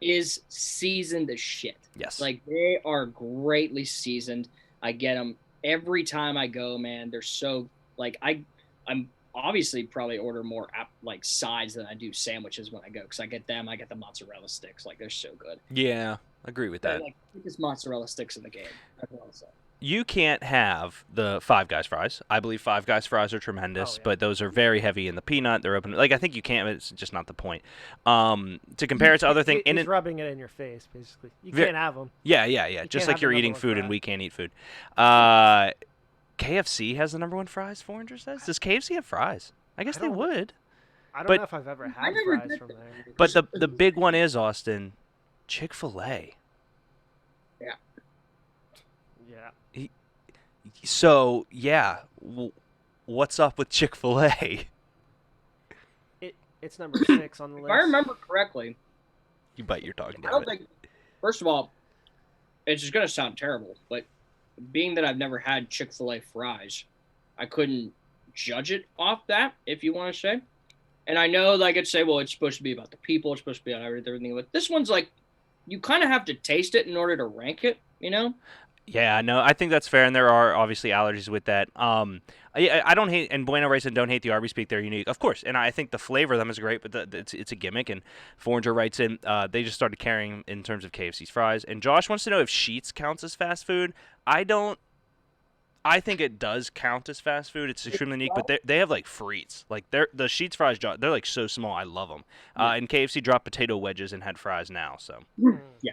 is seasoned as shit. Yes. Like they are greatly seasoned. I get them every time I go, man. They're so like I'm obviously probably order more like sides than I do sandwiches when I go, because I get them. I get the mozzarella sticks. Like they're so good. Yeah, agree with They're that. like the biggest mozzarella sticks in the game. That's what I'll say. You can't have the Five Guys fries. I believe Five Guys fries are tremendous, Oh, yeah. but those are very heavy in the peanut. They're open. Like I think you can. But it's just not the point. To compare it to other things, He's rubbing it in your face, basically. You Ve- can't have them. yeah. Just can't like have you're the eating number one food and fry. we can't eat food. KFC has the number one fries. 400 says. Does KFC have fries? I guess I they don't- would. I don't But- know if I've ever I had never fries did from that. there. But the big one is Austin, Chick-fil-A. Yeah. So yeah, what's up with Chick-fil-A? It's number 6 on the list. If I remember correctly, You bite your tongue. I Damn don't it. think. First of all, it's just gonna sound terrible, but being that I've never had Chick-fil-A fries, I couldn't judge it off that, if you want to say. And I know, like, I'd say, well, it's supposed to be about the people, it's supposed to be about everything, but this one's like, you kind of have to taste it in order to rank it, you know? Yeah, no, I think that's fair, and there are obviously allergies with that. I don't hate, and Bueno writes in, don't hate the Arby's Speak, they're unique. Of course, and I think the flavor of them is great, but it's a gimmick, and Foreigner writes in, they just started carrying in terms of KFC's fries. And Josh wants to know if Sheetz counts as fast food. I don't I think it does count as fast food. It's extremely unique, but they have like frites. Like the Sheets fries, they're like so small. I love them. Yeah. And KFC dropped potato wedges and had fries now. So Yeah.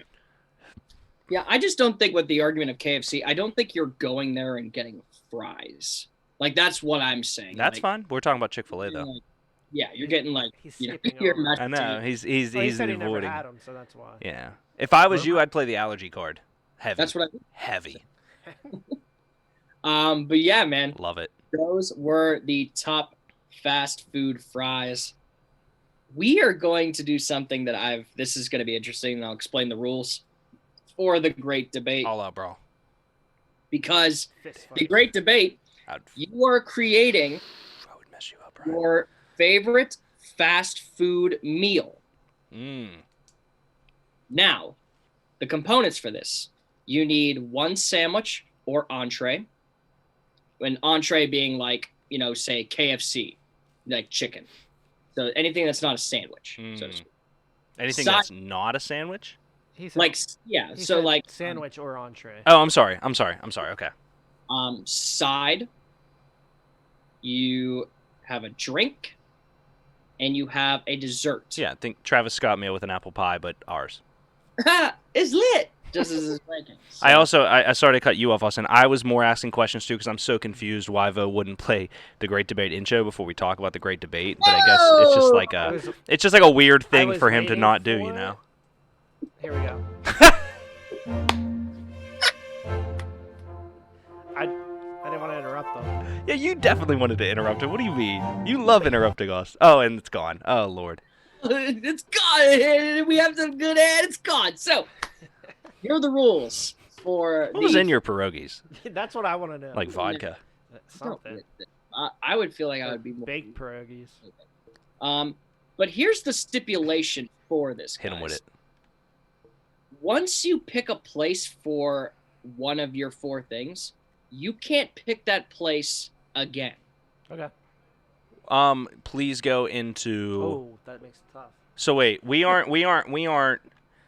Yeah, I just don't think with the argument of KFC, I don't think you're going there and getting fries. Like that's what I'm saying. that's like, fine. We're talking about Chick-fil-A though. like, yeah, you're getting like He's you know, skipping your over. mashed I know potatoes. he's Well, he said he never avoiding. had them, so that's why. Yeah. If I was you, I'd play the allergy card. Heavy. That's what Heavy. But yeah, man, Love it. those were the top fast food fries. We are going to do something that this is going to be interesting, and I'll explain the rules for the great debate. All out, bro. Because Fist the fight. great debate, I'd, you are creating I would mess you up, bro. your favorite fast food meal. Now, the components for this, you need one sandwich or entree. An entree being like, say KFC, like chicken. So anything that's not a sandwich. So to speak. Anything Side- that's not a sandwich? He said, Like, yeah. he So said like sandwich or entree. Oh, I'm sorry. Okay. Side, you have a drink, and you have a dessert. Yeah, I think Travis Scott meal with an apple pie, but ours. It's lit. Just as his ranking. So, I sorry to cut you off, Austin. I was more asking questions too because I'm so confused why Vo wouldn't play the Great Debate intro before we talk about the Great Debate. But I guess it's just like a weird thing was for him to waiting not do, for you know. it. Here we go. I didn't want to interrupt them. Yeah, you definitely wanted to interrupt him. What do you mean? You love interrupting us. Oh, and it's gone. Oh Lord. It's gone. We have some good ad. It's gone. So here are the rules for What was in your pierogies? That's what I want to know. Like vodka. Something. I would feel like I would be more Baked pierogies. But here's the stipulation for this. Hit him with guys. it. Once you pick a place for one of your four things, you can't pick that place again. Okay. Please go into. Oh, that makes it tough. So wait, we aren't.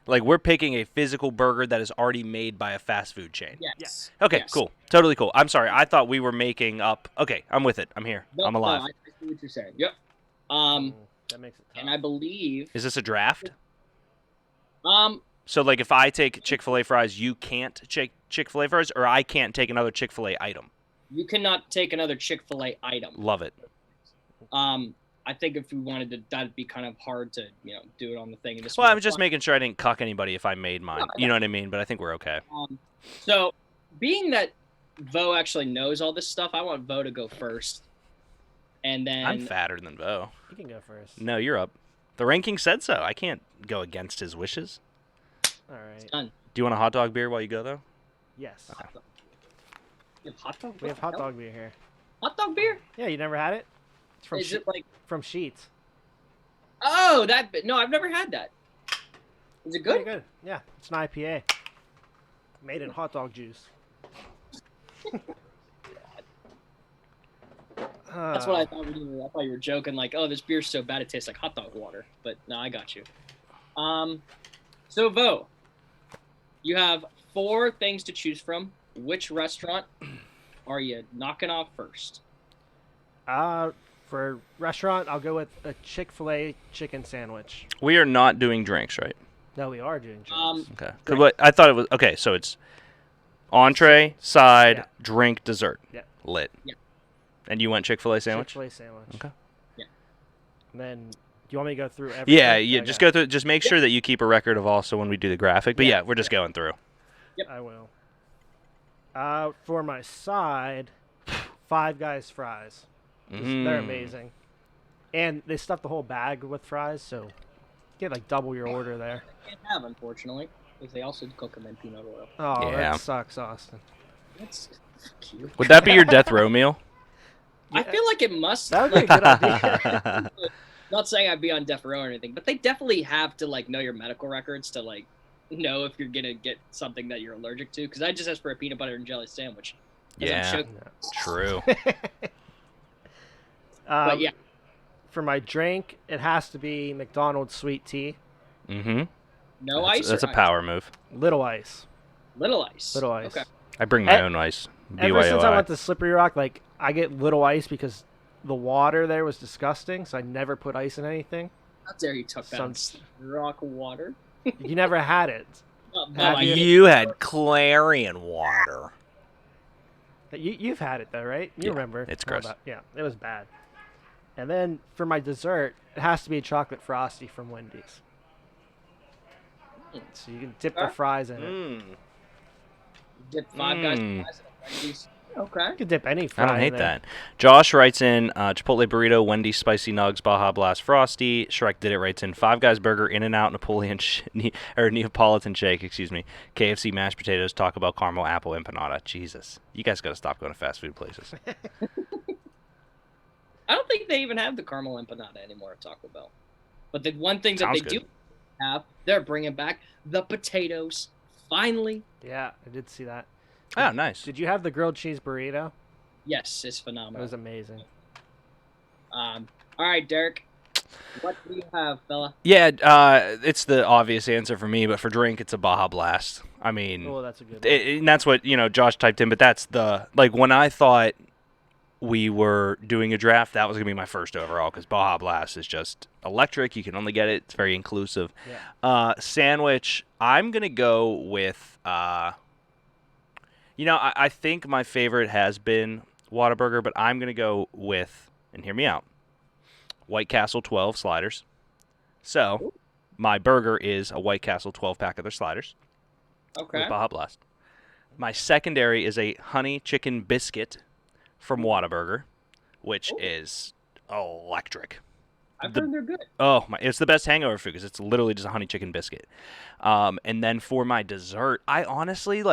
Like we're picking a physical burger that is already made by a fast food chain. Yes. Okay, Yes. cool. Totally cool. I'm sorry. I thought we were making up. Okay, I'm with it. I'm here. I'm alive. No, I see what you're saying. Yep. That makes it tough. And I believe Is this a draft? um So like if I take Chick-fil-A fries, you can't take Chick-fil-A fries, or I can't take another Chick-fil-A item. you cannot take another Chick-fil-A item. Love it. I think if we wanted to, that'd be kind of hard to, do it on the thing. And this Well, one- I'm just making sure I didn't cuck anybody if I made mine. You know what I mean? But I think we're okay. So, being that Vo actually knows all this stuff, I want Vo to go first, and then I'm fatter than Vo. You can go first. No, you're up. The ranking said so. I can't go against his wishes. All right. done. Do you want a hot dog beer while you go though? Yes. You have hot dog. We have hot dog beer here. Hot dog beer. Yeah, you never had it? It's from Is it like? from Sheets. Oh, no, I've never had that. Is it Pretty good? good. Yeah, it's an IPA. Made in hot dog juice. That's what I thought. I thought you were joking, like, oh, this beer's so bad it tastes like hot dog water. But no, I got you. So Vo, you have 4 things to choose from. Which restaurant are you knocking off first? For restaurant, I'll go with a Chick-fil-A chicken sandwich. We are not doing drinks, right? No, we are doing drinks. Okay. 'Cause what I thought it was okay. So it's entree, side, Yeah. drink, dessert. Yeah. Lit. Yeah. And you went Chick-fil-A sandwich? Chick-fil-A sandwich. Okay. Yeah. And then, do you want me to go through everything? Yeah, yeah. Okay. Just go through. Just make sure that you keep a record of also when we do the graphic. But yeah, we're just going through. I will. For my side, Five Guys fries. They're amazing. And they stuff the whole bag with fries, so you get like double your order there. Can't have, unfortunately, because they also cook them in peanut oil. Oh, Yeah. that sucks, Austin. That's cute. Would that be your death row meal? I feel like it must. That would be a good idea. Not saying I'd be on death row or anything, but they definitely have to like know your medical records to like know if you're gonna get something that you're allergic to. Because I just asked for a peanut butter and jelly sandwich. 'Cause I'm Yeah. shook. True. But yeah, For my drink, it has to be McDonald's sweet tea, Mm-hmm. no ice. That's or a ice? power move. little ice. Little ice. Little ice. Okay. I bring my Eh. own ice. Ever since I BYOI. went to Slippery Rock, like I get little ice because the water there was disgusting, so I never put ice in anything. How dare you talk Some- about rock water? You never had it. No, Have I you? get- You had Clarion water. You've had it though, right? You Yeah, remember? it's all gross. Yeah, it was bad. And then for my dessert, it has to be a chocolate frosty from Wendy's. So you can dip the Alright. fries in it. Mm. Dip Five Guys Mm. fries in a Wendy's. Okay. You can dip any I fry don't in hate there. that. Josh writes in Chipotle burrito, Wendy's spicy nugs, Baja Blast frosty. Shrek did it writes in Five Guys burger, In-N-Out Neapolitan shake, excuse me. KFC mashed potatoes, Taco Bell caramel apple empanada. Jesus, you guys got to stop going to fast food places. I don't think they even have the caramel empanada anymore at Taco Bell. But the one thing that Sounds they good. do have, they're bringing back the potatoes. Finally. Yeah, I did see that. Oh, nice. Did you have the grilled cheese burrito? Yes, it's It phenomenal. was amazing. All right, Derek. What do you have, fella? Yeah, it's the obvious answer for me, but for drink, it's a Baja Blast. I mean, Oh, that's a good one. and that's what Josh typed in. But that's the when I thought we were doing a draft, that was gonna be my first overall because Baja Blast is just electric. You can only get it; it's very inclusive. Yeah. Sandwich, I'm gonna go with. I think my favorite has been Whataburger, but I'm gonna go with, and hear me out, White Castle 12 sliders. So, my burger is a White Castle 12-pack of their sliders Okay. with Baja Blast. My secondary is a honey chicken biscuit from Whataburger, which is electric. I've heard they're good. Oh my! It's the best hangover food because it's literally just a honey chicken biscuit. And then for my dessert, I honestly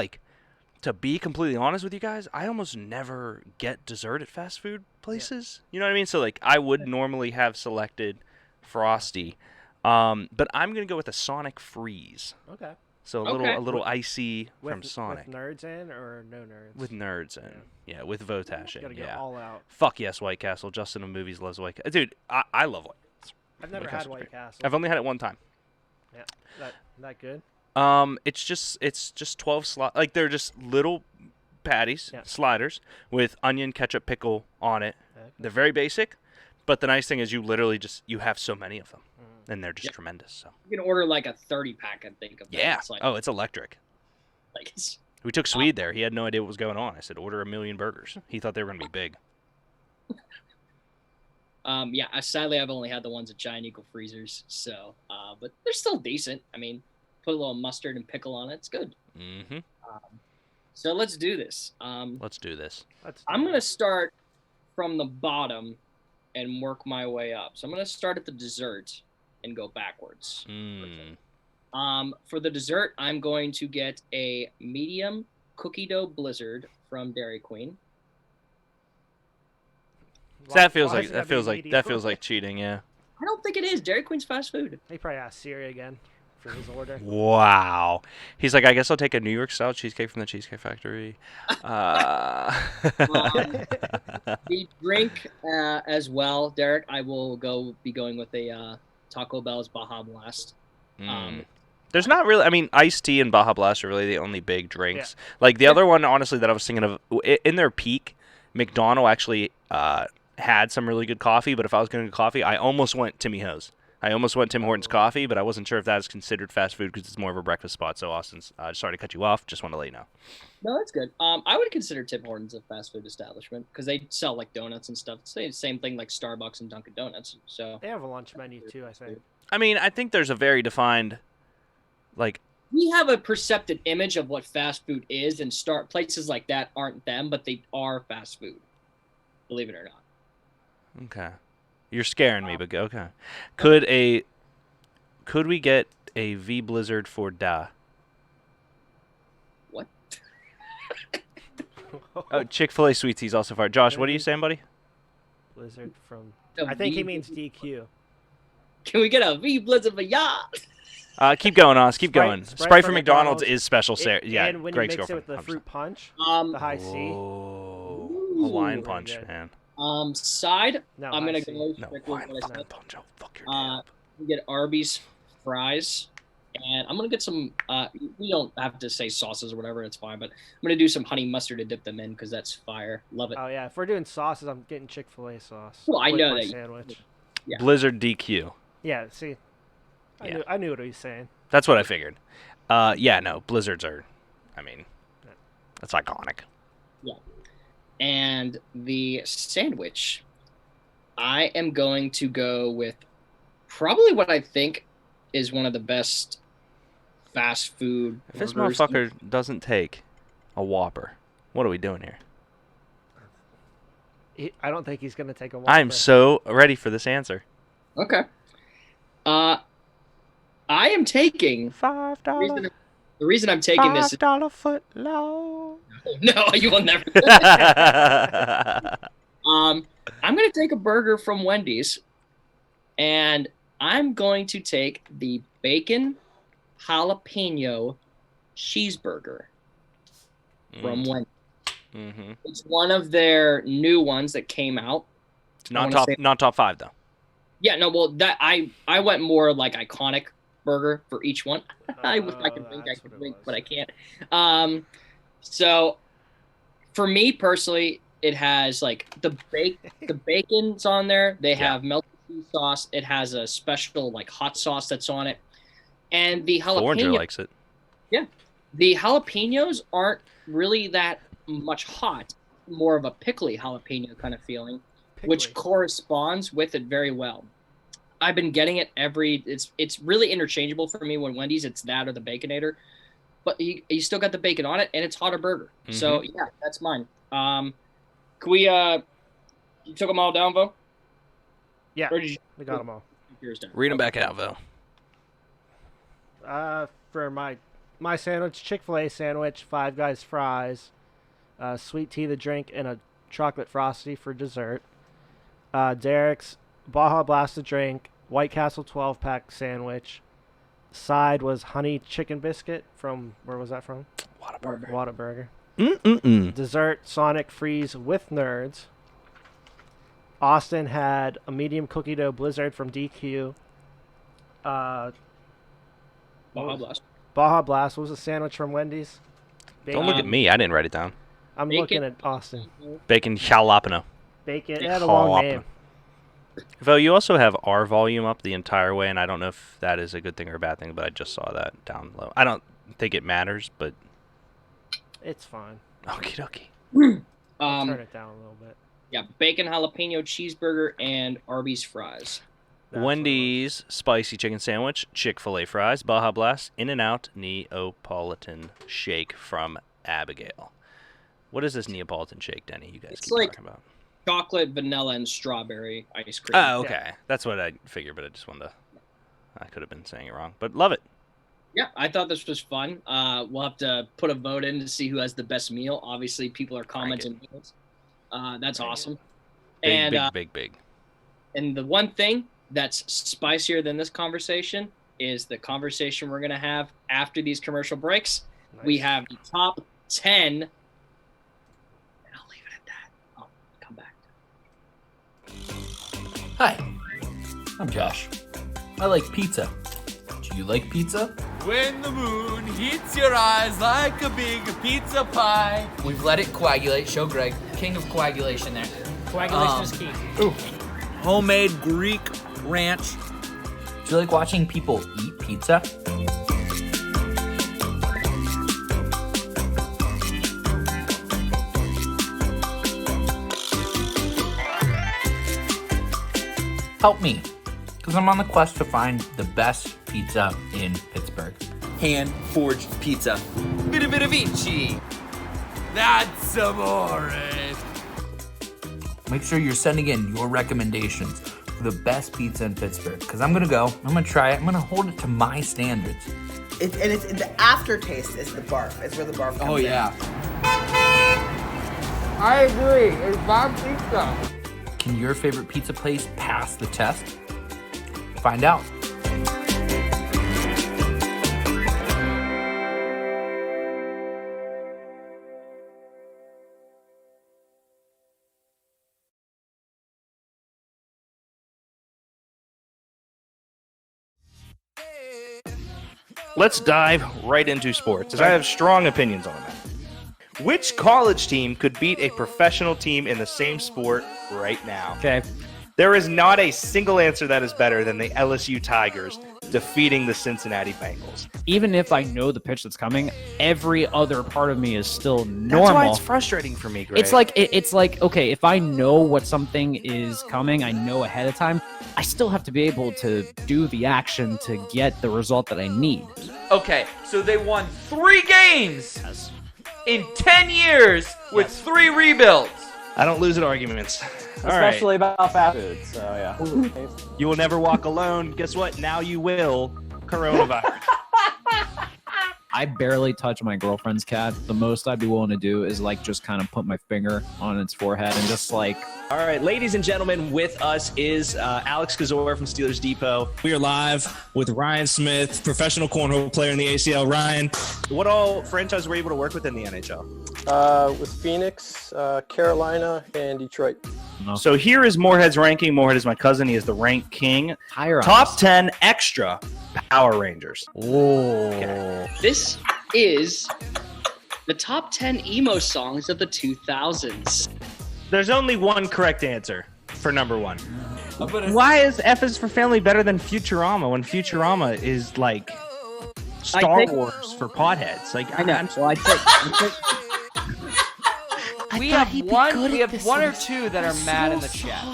to be completely honest with you guys, I almost never get dessert at fast food places. You know what I mean? So I would normally have selected Frosty, but I'm gonna go with a Sonic Freeze. Okay. So Okay. a little icy from With Sonic nerds in or no nerds? with nerds in. Yeah, with Votash in. Gotta go Yeah. all out. Fuck yes, White Castle. Justin in movies loves White Castle. Dude, I love White Castle. I've never White had Castle's White great. Castle. I've only had it one time. Yeah. That good? It's just 12 they're just little patties, Yeah. sliders with onion, ketchup, pickle on it. Okay. They're very basic, but the nice thing is you literally you have so many of them, Mm. and they're just Yep. tremendous. So You can order like a 30-pack, I think. Of them. yeah, It's like, it's electric. it's We took Swede there. He had no idea what was going on. I said, order 1,000,000 burgers. He thought they were gonna be big. yeah. Sadly, I've only had the ones at Giant Eagle freezers. So, but they're still decent. I mean, put a little mustard and pickle on it. It's good. Mm-hmm. So let's do this. Let's do this. I'm gonna start from the bottom and work my way up. So I'm gonna start at the dessert and go backwards. Mm. For the dessert, I'm going to get a medium cookie dough blizzard from Dairy Queen. That feels like cheating. Yeah. I don't think it is. Dairy Queen's fast food. He probably asked Siri again for his order. Wow. He's like, I guess I'll take a New York style cheesecake from the Cheesecake Factory. The drink as well, Derek. I will be going with a Taco Bell's Baja Blast. There's not really. I mean, iced tea and Baja Blast are really the only big drinks. Like the other one, honestly, that I was thinking of in their peak, McDonald actually had some really good coffee. But if I was going to get coffee, I almost went Timmy Ho's. I almost went Tim Hortons coffee, but I wasn't sure if that is considered fast food because it's more of a breakfast spot. So, Austin, sorry to cut you off. Just want to let you know. No, that's good. I would consider Tim Hortons a fast food establishment because they sell like donuts and stuff. It's the same thing like Starbucks and Dunkin' Donuts. So They have a lunch menu too, I think. I mean, I think there's a very defined, we have a perceptive image of what fast food is, and places like that aren't them, but they are fast food. Believe it or not. Okay. You're scaring me, but okay. Could we get a V Blizzard for Da? What? Oh, Chick-fil-A sweet tea's also fire. Josh, what are you saying, buddy? Blizzard from. A I think he V- means DQ. Can we get a V Blizzard for ya? Keep going, Oz. Keep Sprite- going. Sprite Sprite from from McDonald's McDonald's. is special. Yeah, And when Greg's you mix it with girlfriend. the fruit punch, 100%. the high C. Whoa. Ooh. Hawaiian Very punch, good. man. Side, No, I'm high gonna C. go No, strictly with Hawaiian what I fucking said. punch. Oh, fuck your dad. We get Arby's fries And I'm gonna get some. We don't have to say sauces or whatever. It's fine. But I'm gonna do some honey mustard to dip them in because that's fire. Love it. Oh yeah, if we're doing sauces, I'm getting Chick-fil-A sauce. Well, I with know my that. sandwich. Yeah. Blizzard DQ. Yeah, see, Yeah. I knew what he was saying. That's what I figured. Yeah, no, Blizzards are, I mean, that's iconic. Yeah. And the sandwich, I am going to go with probably what I think is one of the best fast food. If this burgers. motherfucker doesn't take a Whopper, what are we doing here? I don't think he's gonna take a Whopper. I'm so ready for this answer. Okay. I am taking $5. the reason I'm taking this. $5 foot long. No, you will never. I'm gonna take a burger from Wendy's, and I'm going to take the bacon jalapeno cheeseburger from Wendy's. Mm-hmm. It's one of their new ones that came out. It's not top 5 though. Yeah, no, well, that I went more like iconic burger for each one. I wish I could think, but I can't. So for me personally, it has like the bacon's on there. They have melted cheese sauce. It has a special like hot sauce that's on it, and the jalapeno. Foreigner likes it. Yeah, the jalapenos aren't really that much hot. More of a pickly jalapeno kind of feeling, which corresponds with it very well. I've been getting it it's really interchangeable for me when Wendy's, it's that or the Baconator, but you still got the bacon on it and it's hotter burger. Mm-hmm. So yeah, that's mine. Can we, you took them all down, Vo? Yeah, we got them all. Read them back out, Vo. For my sandwich, Chick-fil-A sandwich, Five Guys fries, sweet tea the drink, and a chocolate frosty for dessert. Derek's Baja Blast the drink, White Castle 12-pack sandwich. Side was honey chicken biscuit from, where was that from? Whataburger. Dessert, Sonic Freeze with Nerds. Austin had a medium cookie dough blizzard from DQ. Baja Blast. Baja Blast was a sandwich from Wendy's. Don't look at me. I didn't write it down. I'm looking at Austin. Bacon jalapeno. Bacon. It had a long name. Vo, you also have our volume up the entire way, and I don't know if that is a good thing or a bad thing, but I just saw that down low. I don't think it matters, but it's fine. Okie dokie. Turn it down a little bit. Yeah, bacon jalapeno cheeseburger and Arby's fries. Wendy's spicy chicken sandwich, Chick-fil-A fries, Baja Blast, In-N-Out Neapolitan shake from Abigail. What is this Neapolitan shake, Denny? You guys keep talking about chocolate, vanilla, and strawberry ice cream. Oh, okay. Yeah. That's what I figured, but I just wanted to. I could have been saying it wrong, but love it. Yeah, I thought this was fun. We'll have to put a vote in to see who has the best meal. Obviously, people are commenting meals. That's awesome. Big. And the one thing that's spicier than this conversation is the conversation we're going to have after these commercial breaks. Nice. We have the top 10. And I'll leave it at that. I'll come back. Hi, I'm Josh. I like pizza. Do you like pizza? When the moon heats your eyes like a big pizza pie. We've let it coagulate. Show Greg, king of coagulation there. Coagulation is key. Ooh. Homemade Greek ranch. Do you like watching people eat pizza? Help me, because I'm on the quest to find the best pizza in Pittsburgh. Hand-forged pizza. Vita Vici. That's amore. Make sure you're sending in your recommendations for the best pizza in Pittsburgh, because I'm going to try it, I'm going to hold it to my standards. It's the aftertaste is the barf. It's where the barf comes in. Oh, yeah. I agree. It's Bob Pizza. Can your favorite pizza place pass the test? Find out. let's dive right into sports, as I have strong opinions on that. Which college team could beat a professional team in the same sport right now? Okay. There is not a single answer that is better than the LSU Tigers defeating the Cincinnati Bengals. Even if I know the pitch that's coming, every other part of me is still normal. That's why it's frustrating for me, Greg. It's like okay, if I know what something is coming, I know ahead of time. I still have to be able to do the action to get the result that I need. Okay, so they won 3 games in 10 years with 3 rebuilds. I don't lose at arguments. All Especially right. about fast food. So yeah. You will never walk alone. Guess what? Now you will. Coronavirus. I barely touch my girlfriend's cat. The most I'd be willing to do is like just kind of put my finger on its forehead and just like. All right, ladies and gentlemen, with us is Alex Kazor from Steelers Depot. We are live with Ryan Smith, professional cornhole player in the ACL. Ryan, what all franchises were you able to work with in the NHL? With Phoenix, Carolina, and Detroit. So here is Moorhead's ranking. Moorhead is my cousin. He is the rank king. Higher Top 10 extra Power Rangers. Oh. Okay. This is the top 10 emo songs of the 2000s. There's only one correct answer for number 1. Why is F is for Family better than Futurama when Futurama is like Star Wars for potheads? Like I know. So I think We have one or two that are mad in the chat.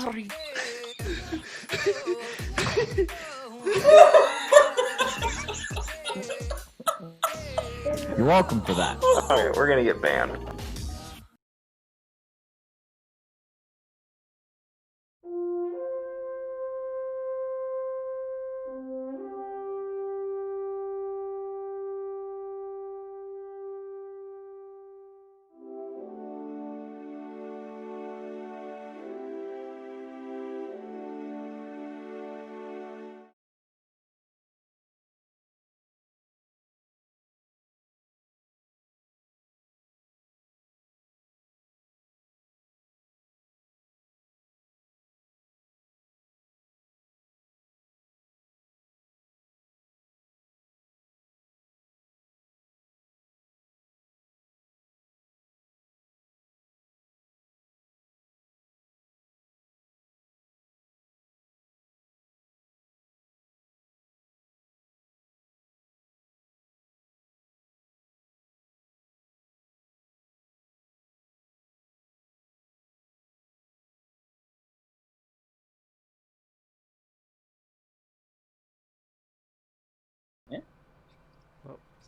You're welcome for that. Okay, we're gonna get banned.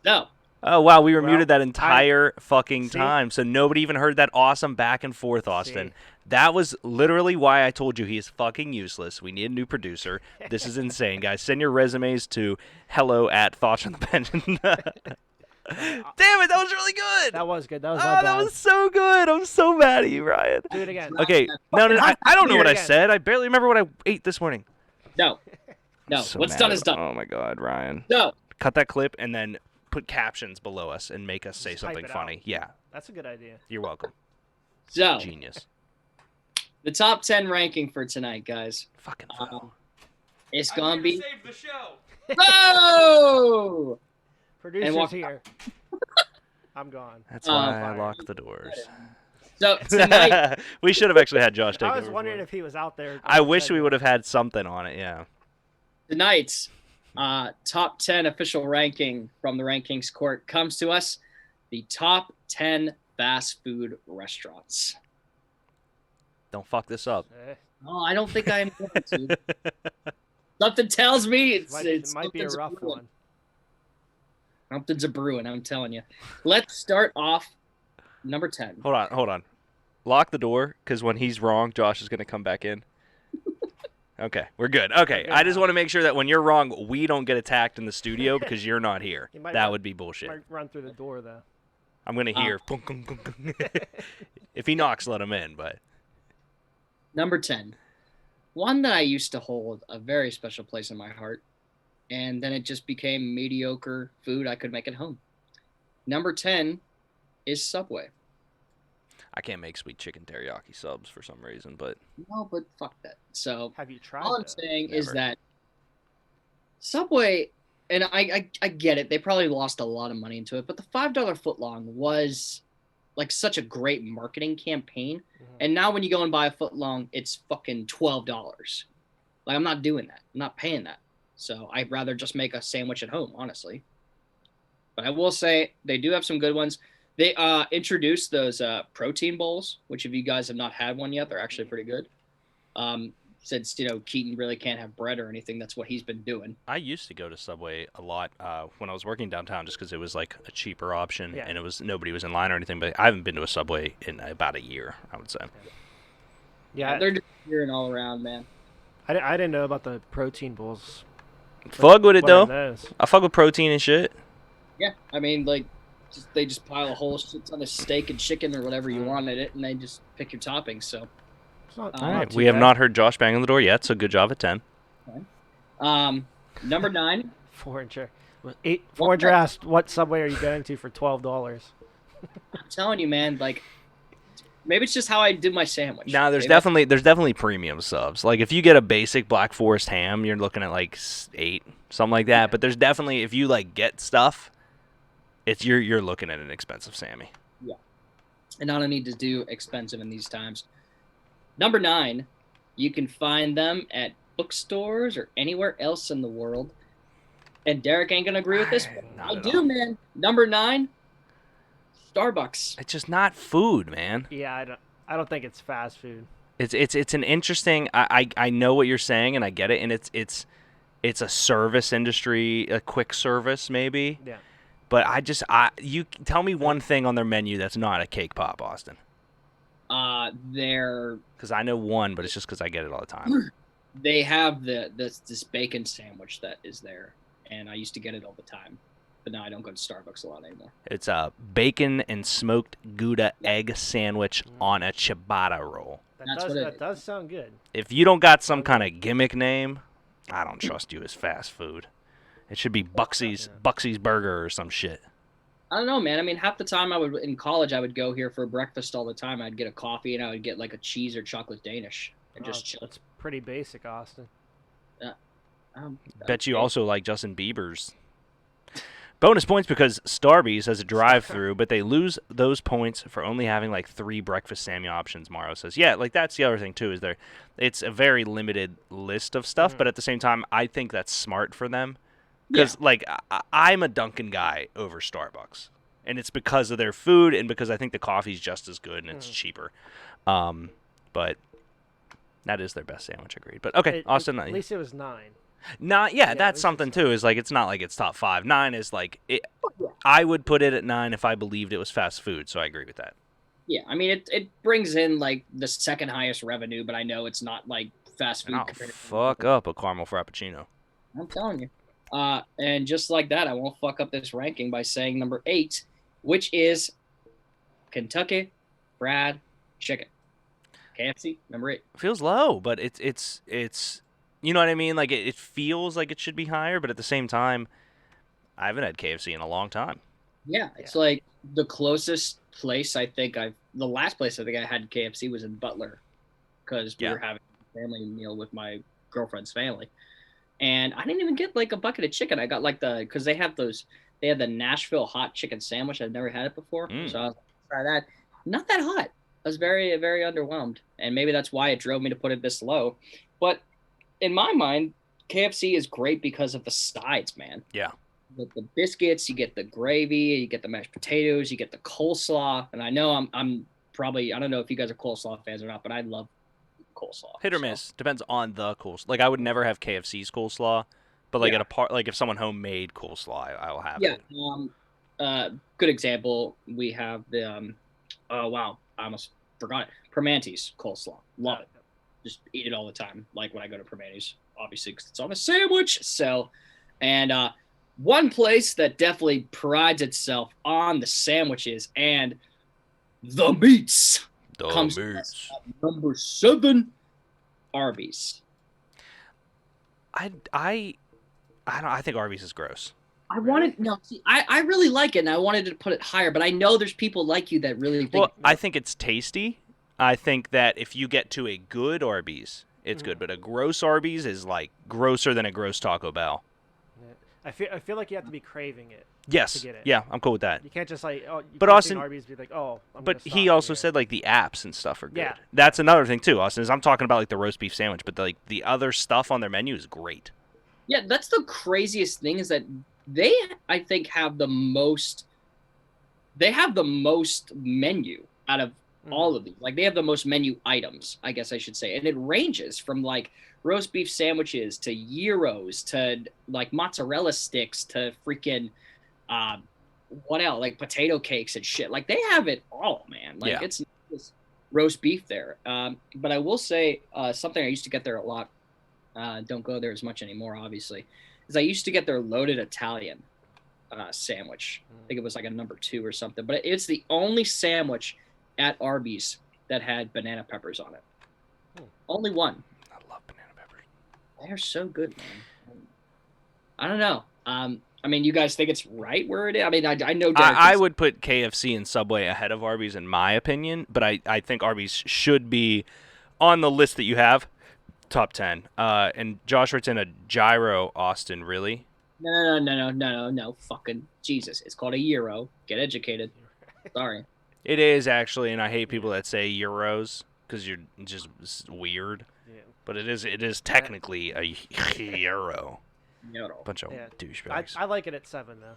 no. Oh, wow. We were Well, muted that entire fucking See? time. So nobody even heard that awesome back and forth, Austin. See? That was literally why I told you he is fucking useless. We need a new producer. This is insane, guys. Send your resumes to hello@thoughts-on-the-bench. Damn it, that was really good. That was good. That was not bad. That was so good. I'm so mad at you, Ryan. Do it again. Okay, no, I don't know what I again. said. I barely remember what I ate this morning. No. No. So What's mad done at- is done. Oh my God, Ryan. No. Cut that clip and then put captions below us and make us say Just type something it funny. out. Yeah, That's a good idea. you're welcome. So, Genius. the top 10 ranking for tonight, guys. Fucking It's going to be. Save the show. Oh! Producer's walk- here. I'm gone. That's why I Fire. locked the doors. So, tonight, We should have actually had Josh take I was over wondering for it. if he was out there. I wish we would have had something on it, yeah. tonight's top 10 official ranking from the RankKing's court comes to us. The top 10 fast food restaurants. Don't fuck this up. Oh, I don't think I'm going to. Something tells me It might be a something's rough brewing. one. Something's a brewing, I'm telling you. Let's start off number 10. Hold on. Lock the door, because when he's wrong, Josh is going to come back in. Okay, we're good. Okay, I just want to make sure that when you're wrong, we don't get attacked in the studio because you're not here. He might That run- would be bullshit. Might run through the door though. I'm going to hear. If he knocks, let him in, but. Number 10. One that I used to hold a very special place in my heart, and then it just became mediocre food I could make at home. Number 10 is Subway. I can't make sweet chicken teriyaki subs for some reason, but No, but fuck that. So Have you tried all I'm that? saying is Never. that Subway and I get it. They probably lost a lot of money into it, but the $5 footlong was like such a great marketing campaign. And now when you go and buy a footlong, it's fucking $12. Like, I'm not doing that. I'm not paying that. So I'd rather just make a sandwich at home, honestly. But I will say they do have some good ones. They introduced those protein bowls, which if you guys have not had one yet, they're actually pretty good. Since, Keaton really can't have bread or anything, that's what he's been doing. I used to go to Subway a lot when I was working downtown just because it was like a cheaper option and nobody was in line or anything. But I haven't been to a Subway in about a year, I would say. Yeah, they're just hearing all around, man. I didn't know about the protein bowls. Fuck with it, What are though. those? I fuck with protein and shit. Yeah, I mean, like, they just pile a whole shit ton of steak and chicken or whatever you want in it, and they just pick your toppings, so. All right, we have not heard Josh bang on the door yet, so good job at 10. Okay. Number 9. Foreigner asked, what Subway are you going to for $12? I'm telling you, man, like, maybe it's just how I did my sandwich. Now, there's definitely premium subs. Like, if you get a basic Black Forest ham, you're looking at like 8, something like that. But there's definitely, if you like get stuff, it's you're looking at an expensive Sammy. Yeah, and I don't need to do expensive in these times. Number 9, you can find them at bookstores or anywhere else in the world. And Derek ain't gonna agree with this. I do, man. Number 9, Starbucks. It's just not food, man. Yeah, I don't think it's fast food. It's an interesting. I know what you're saying and I get it, and it's a service industry, a quick service maybe. Yeah. But you tell me one thing on their menu that's not a cake pop, Austin. Because I know one, but it's just because I get it all the time. They have this bacon sandwich that is there, and I used to get it all the time, but now I don't go to Starbucks a lot anymore. It's a bacon and smoked Gouda egg sandwich on a ciabatta roll. That does sound good. If you don't got some kind of gimmick name, I don't trust you as fast food. It should be Buxy's Burger or some shit. I don't know, man. I mean, half the time in college, I would go here for breakfast all the time. I'd get a coffee and I would get like a cheese or chocolate Danish and just chill. That's pretty basic, Austin. Bet you also like Justin Bieber's. Bonus points because Starbucks has a drive-through, but they lose those points for only having like 3 breakfast Sammy options. Mario says, yeah, like that's the other thing too. It's a very limited list of stuff, but at the same time, I think that's smart for them. Because, I'm a Dunkin' guy over Starbucks. And it's because of their food and because I think the coffee's just as good and it's cheaper. But that is their best sandwich, agreed. But, okay, Austin. At least it was 9. That's something, too. Is like it's not like it's top 5. 9 is like I would put it at 9 if I believed it was fast food, so I agree with that. Yeah, I mean, it brings in, like, the second highest revenue, but I know it's not, like, fast food. I'll fuck up a caramel frappuccino. I'm telling you. And just like that, I won't fuck up this ranking by saying number 8, which is Kentucky Fried Chicken. KFC, number 8. Feels low, but it's you know what I mean? Like it feels like it should be higher, but at the same time, I haven't had KFC in a long time. Yeah, it's like the closest place I think the last place I think I had KFC was in Butler, because we were having a family meal with my girlfriend's family. And I didn't even get like a bucket of chicken. I got like because they had the Nashville hot chicken sandwich. I've never had it before. So I was like, try that. Not that hot. I was very, very underwhelmed. And maybe that's why it drove me to put it this low. But in my mind, KFC is great because of the sides, man. Yeah. With the biscuits, you get the gravy, you get the mashed potatoes, you get the coleslaw. And I know I'm probably, I don't know if you guys are coleslaw fans or not, but I love coleslaw. Hit or miss. Depends on the coleslaw. Like I would never have KFC's coleslaw, but like like if someone homemade coleslaw, I will have it. Yeah. Good example. We have the oh wow, I almost forgot it. Permante's coleslaw. Love it. Just eat it all the time. Like when I go to Permante's, obviously because it's on a sandwich. So, and one place that definitely prides itself on the sandwiches and the meats. Comes at number 7, Arby's. I don't. I think Arby's is gross. I really like it, and I wanted to put it higher, but I know there's people like you that really think. Well, I think it's tasty. I think that if you get to a good Arby's, it's good, but a gross Arby's is like grosser than a gross Taco Bell. I feel like you have to be craving it. Yes. To get it. Yeah, I'm cool with that. You can't just like you But can't Austin, see an Arby's be like, oh. but he also said like the apps and stuff are good. Yeah. That's another thing too, Austin. Is I'm talking about like the roast beef sandwich, but like the other stuff on their menu is great. Yeah, that's the craziest thing is that they, I think, have the most. They have the most menu out of all of these. Like they have the most menu items, I guess I should say, and it ranges from like roast beef sandwiches to gyros to like mozzarella sticks to freaking what else, like potato cakes and shit. Like they have it all, man. Like it's just roast beef there. But I will say something I used to get there a lot. Don't go there as much anymore, obviously. Is I used to get their loaded Italian sandwich. I think it was like a number 2 or something. But it's the only sandwich at Arby's that had banana peppers on it. Only one. I love banana peppers. They're so good, man. I don't know. I mean, you guys think it's right where it is? I mean, I know. I would put KFC and Subway ahead of Arby's in my opinion, but I think Arby's should be on the list that you have, top 10. And Josh writes in a gyro, Austin, really? No. Fucking Jesus. It's called a gyro. Get educated. Sorry. It is actually, and I hate people that say euros because you're just weird. Yeah. But it is technically a euro. Bunch of douchebags. I like it at 7 though.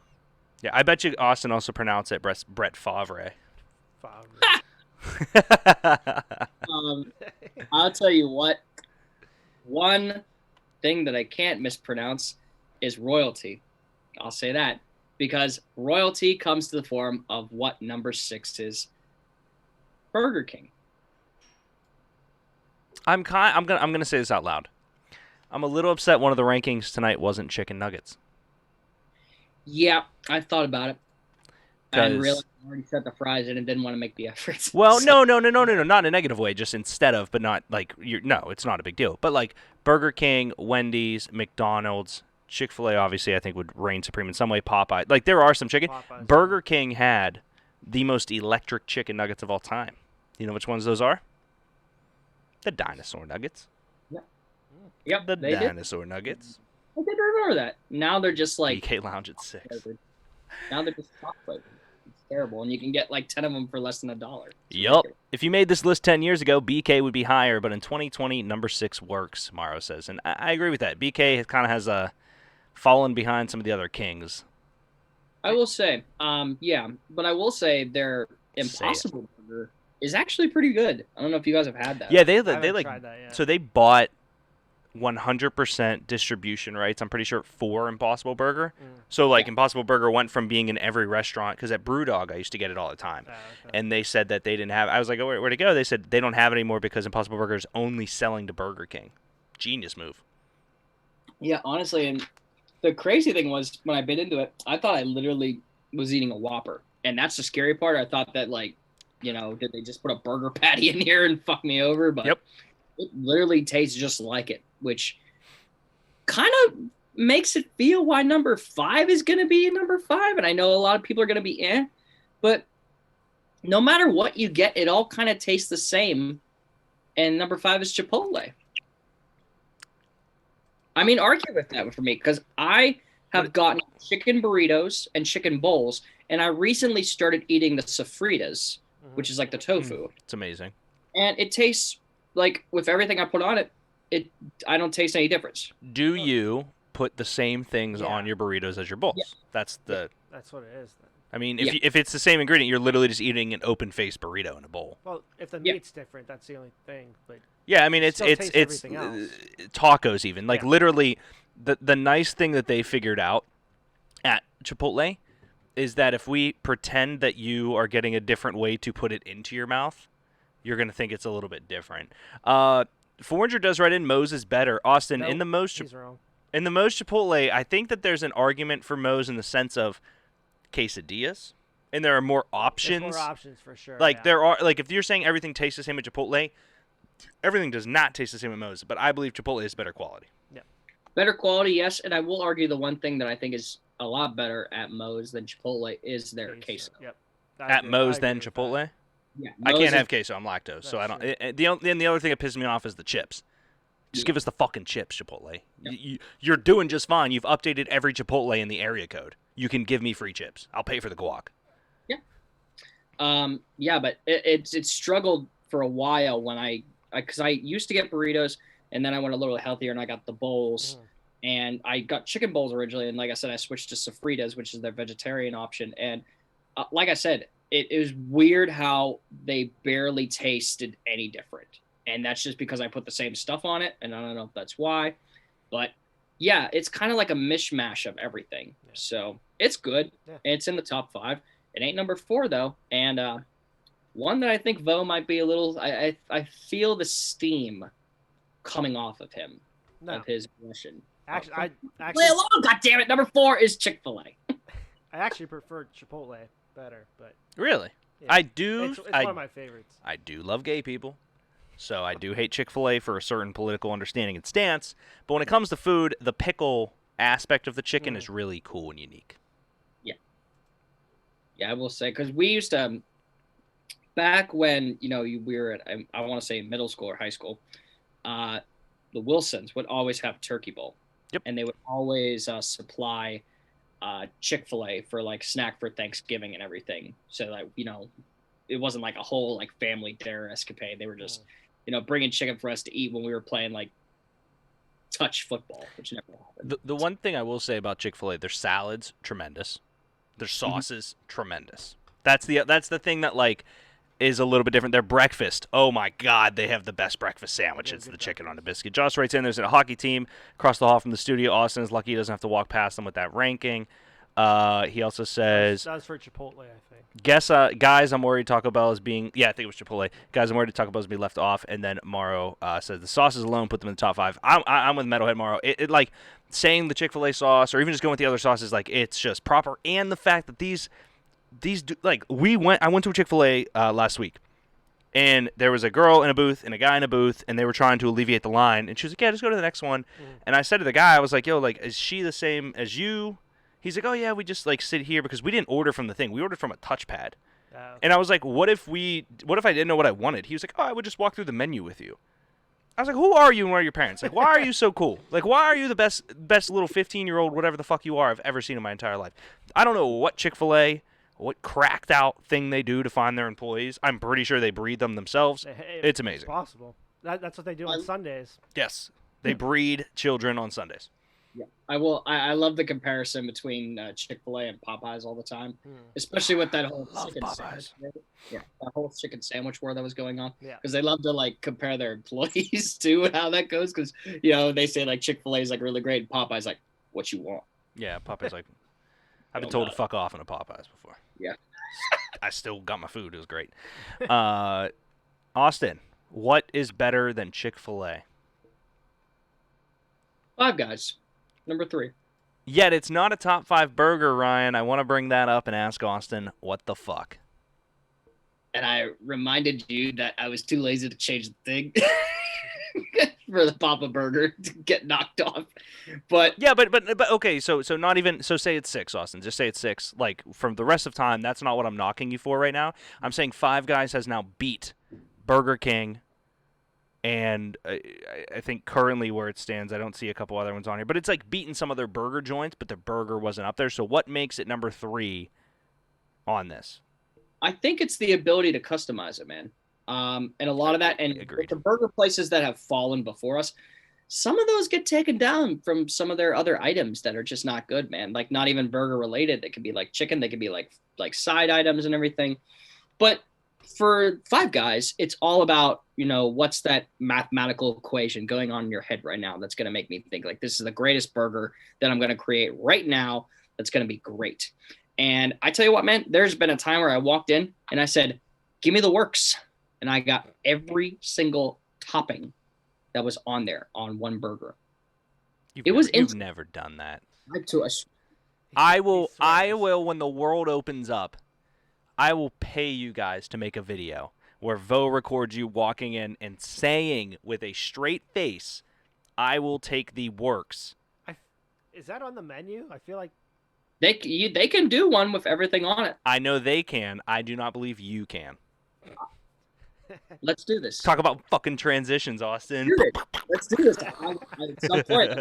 Yeah, I bet you Austin also pronounced it Brett Favre. I'll tell you what. One thing that I can't mispronounce is royalty. I'll say that because royalty comes to the form of what number 6 is. Burger King. I'm gonna say this out loud. I'm a little upset one of the rankings tonight wasn't chicken nuggets. Yeah, I thought about it. I realized I already set the fries in and didn't want to make the effort. Well, no, not in a negative way. Just instead of, but not like it's not a big deal. But like Burger King, Wendy's, McDonald's, Chick-fil-A, obviously, I think would reign supreme in some way. Popeye, like there are some chicken. Popeyes. Burger King had the most electric chicken nuggets of all time. You know which ones those are? The dinosaur nuggets. Yep, the dinosaur nuggets. I did remember that. Now they're just like BK Lounge at 6. Now they're just chocolate. It's terrible, and you can get like 10 of them for less than $1. Yup. If you made this list 10 years ago, BK would be higher, but in 2020, number 6 works. Morrow says, and I agree with that. BK kind of has fallen behind some of the other kings. I will say, yeah, but I will say their Impossible Burger is actually pretty good. I don't know if you guys have had that. Yeah, they like tried that yet. So they bought 100% distribution rights, I'm pretty sure, for Impossible Burger. So like Impossible Burger went from being in every restaurant, because at Brewdog I used to get it all the time. And they said that they didn't have, I was like, oh, where'd it go? They said they don't have it anymore because Impossible Burger is only selling to Burger King. Genius move. Yeah, honestly, and the crazy thing was when I bit into it, I thought I literally was eating a Whopper. And that's the scary part. I thought that like, did they just put a burger patty in here and fuck me over? But it literally tastes just like it, which kind of makes it feel why number 5 is going to be number 5. And I know a lot of people are going to be but no matter what you get, it all kind of tastes the same. And number 5 is Chipotle. I mean, argue with that for me, because I have gotten chicken burritos and chicken bowls, and I recently started eating the sofritas, which is like the tofu. It's amazing. And it tastes like, with everything I put on it, I don't taste any difference. Do you put the same things on your burritos as your bowls? Yeah. That's what it is. Then. I mean, if it's the same ingredient, you're literally just eating an open-faced burrito in a bowl. Well, if the meat's different, that's the only thing. But yeah, I mean, it's everything else. Tacos even. Like literally, the nice thing that they figured out at Chipotle is that if we pretend that you are getting a different way to put it into your mouth, you're going to think it's a little bit different. Forager does write in Moe's is better. Austin, nope, in the Moe's wrong. In the Moe's Chipotle, I think that there's an argument for Moe's in the sense of quesadillas, and there are more options. There's more options for sure. Like there are, like if you're saying everything tastes the same at Chipotle, everything does not taste the same at Moe's. But I believe Chipotle is better quality. Yeah, better quality, yes. And I will argue the one thing that I think is a lot better at Moe's than Chipotle is their queso. Yep. At Moe's than Chipotle. Yeah, I can't have queso. I'm lactose, so I don't. The other thing that pisses me off is the chips. Just give us the fucking chips, Chipotle. You're doing just fine. You've updated every Chipotle in the area code. You can give me free chips. I'll pay for the guac. Yeah, but it's struggled for a while when because I used to get burritos and then I went a little healthier and I got the bowls and I got chicken bowls originally. And like I said, I switched to sofritas, which is their vegetarian option. And like I said, it was weird how they barely tasted any different. And that's just because I put the same stuff on it. And I don't know if that's why, but yeah, it's kind of like a mishmash of everything. Yeah. So it's good. Yeah. It's in the top 5. It ain't number 4 though. And one that I think Vo might be a little, I feel the steam coming off of him, of his aggression. Actually, play along, God damn it. Number 4 is Chick-fil-A. I actually prefer Chipotle better, but really, yeah. I do. It's one of my favorites. I do love gay people, so I do hate Chick-fil-A for a certain political understanding and stance. But when it comes to food, the pickle aspect of the chicken is really cool and unique. Yeah, I will say, because we used to, back when, we were at, I want to say middle school or high school, the Wilsons would always have turkey bowl. Yep. And they would always supply Chick-fil-A for, like, snack for Thanksgiving and everything. So, like, it wasn't like a whole, like, family dinner escapade. They were just, bringing chicken for us to eat when we were playing, like, touch football, which never happened. The one thing I will say about Chick-fil-A, their salads, tremendous. Their sauce is tremendous. That's the thing that like is a little bit different. Their breakfast, oh my God, they have the best breakfast sandwich. It's the chicken on a biscuit. Josh writes in, there's a hockey team across the hall from the studio. Austin is lucky he doesn't have to walk past them with that ranking. He also says, that's for Chipotle, I think. Guys, I'm worried Taco Bell is being, I think it was Chipotle. Guys, I'm worried Taco Bell is being left off. And then Morrow says the sauces alone put them in the top 5. I'm with Metalhead Morrow. It like saying the Chick-fil-A sauce or even just going with the other sauces, like it's just proper. And the fact that these like I went to a Chick-fil-A last week. And there was a girl in a booth and a guy in a booth, and they were trying to alleviate the line. And she was like, yeah, just go to the next one. And I said to the guy, I was like, yo, like, is she the same as you? He's like, oh, yeah, we just, like, sit here because we didn't order from the thing. We ordered from a touchpad. And I was like, what if I didn't know what I wanted? He was like, oh, I would just walk through the menu with you. I was like, who are you and where are your parents? Like, why are you so cool? Like, why are you the best little 15-year-old, whatever the fuck you are, I've ever seen in my entire life? I don't know what Chick-fil-A, what cracked out thing they do to find their employees. I'm pretty sure they breed them themselves. It's amazing. It's possible. That's what they do on Sundays. Yes. They breed children on Sundays. Yeah, I love the comparison between Chick-fil-A and Popeyes all the time, especially with that whole chicken sandwich. Yeah, that whole chicken sandwich war that was going on. Yeah, because they love to like compare their employees to and how that goes. Because they say like Chick-fil-A is like really great, and Popeyes like what you want. Yeah, Popeyes like I've been told to fuck off in a Popeyes before. Yeah, I still got my food. It was great. Austin, what is better than Chick-fil-A? Five Guys. Number 3. Yet it's not a top 5 burger, Ryan. I want to bring that up and ask Austin, what the fuck? And I reminded you that I was too lazy to change the thing for the Papa Burger to get knocked off. But yeah, but okay, so not even say it's 6, Austin. Just say it's 6. Like from the rest of time, that's not what I'm knocking you for right now. I'm saying Five Guys has now beat Burger King. And I think currently where it stands, I don't see a couple other ones on here. But it's like beating some other burger joints, but the burger wasn't up there. So what makes it number 3 on this? I think it's the ability to customize it, man. And a lot of that, and the burger places that have fallen before us, some of those get taken down from some of their other items that are just not good, man. Like not even burger related. They could be like chicken. They could be like side items and everything. But for Five Guys, it's all about, what's that mathematical equation going on in your head right now that's going to make me think like this is the greatest burger that I'm going to create right now that's going to be great. And I tell you what, man, there's been a time where I walked in and I said, give me the works. And I got every single topping that was on there on one burger. You've never done that. I will when the world opens up. I will pay you guys to make a video where Vo records you walking in and saying with a straight face, I will take the works. Is that on the menu? I feel like they can do one with everything on it. I know they can. I do not believe you can. Let's do this. Talk about fucking transitions, Austin. Let's do this. At some point.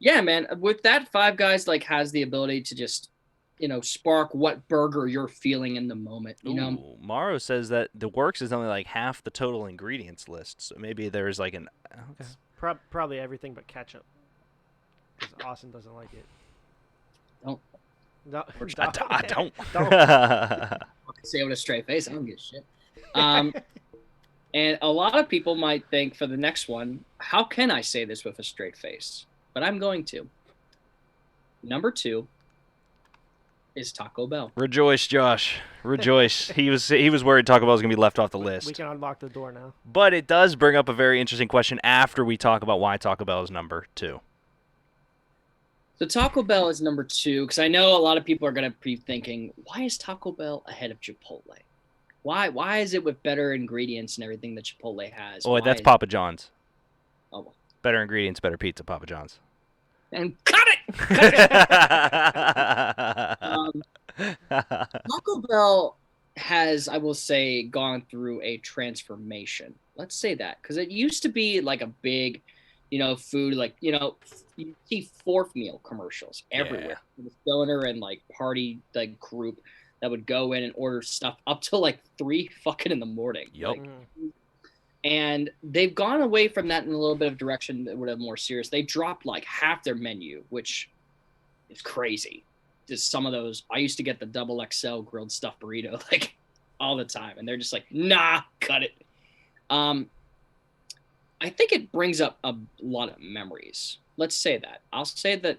Yeah, man. With that, Five Guys like has the ability to just, spark what burger you're feeling in the moment. Ooh, Morrow says that the works is only like half the total ingredients list, so maybe there's like an. Okay. Probably everything but ketchup, because Austin doesn't like it. Don't. No, I don't. Say it with a straight face. I don't give a shit. And a lot of people might think for the next one, how can I say this with a straight face? But I'm going to. Number 2 is Taco Bell. Rejoice, Josh. Rejoice. He was worried Taco Bell was going to be left off the list. We can unlock the door now. But it does bring up a very interesting question after we talk about why Taco Bell is number 2. So Taco Bell is number 2 because I know a lot of people are going to be thinking, why is Taco Bell ahead of Chipotle? Why is it with better ingredients and everything that Chipotle has? Oh, that's Papa John's. Oh. Better ingredients, better pizza, Papa John's. And cut it! Taco Bell has, I will say, gone through a transformation. Let's say that. Because it used to be like a big, food, like, you see fourth meal commercials everywhere. Yeah. The stoner and like party like group that would go in and order stuff up till like 3 fucking in the morning. Yep. Like, and they've gone away from that in a little bit of direction that would have more serious. They dropped like half their menu, which is crazy. Just some of those, I used to get the double XL grilled stuffed burrito like all the time, and they're just like, nah, cut it. I think it brings up a lot of memories. Let's say that. I'll say that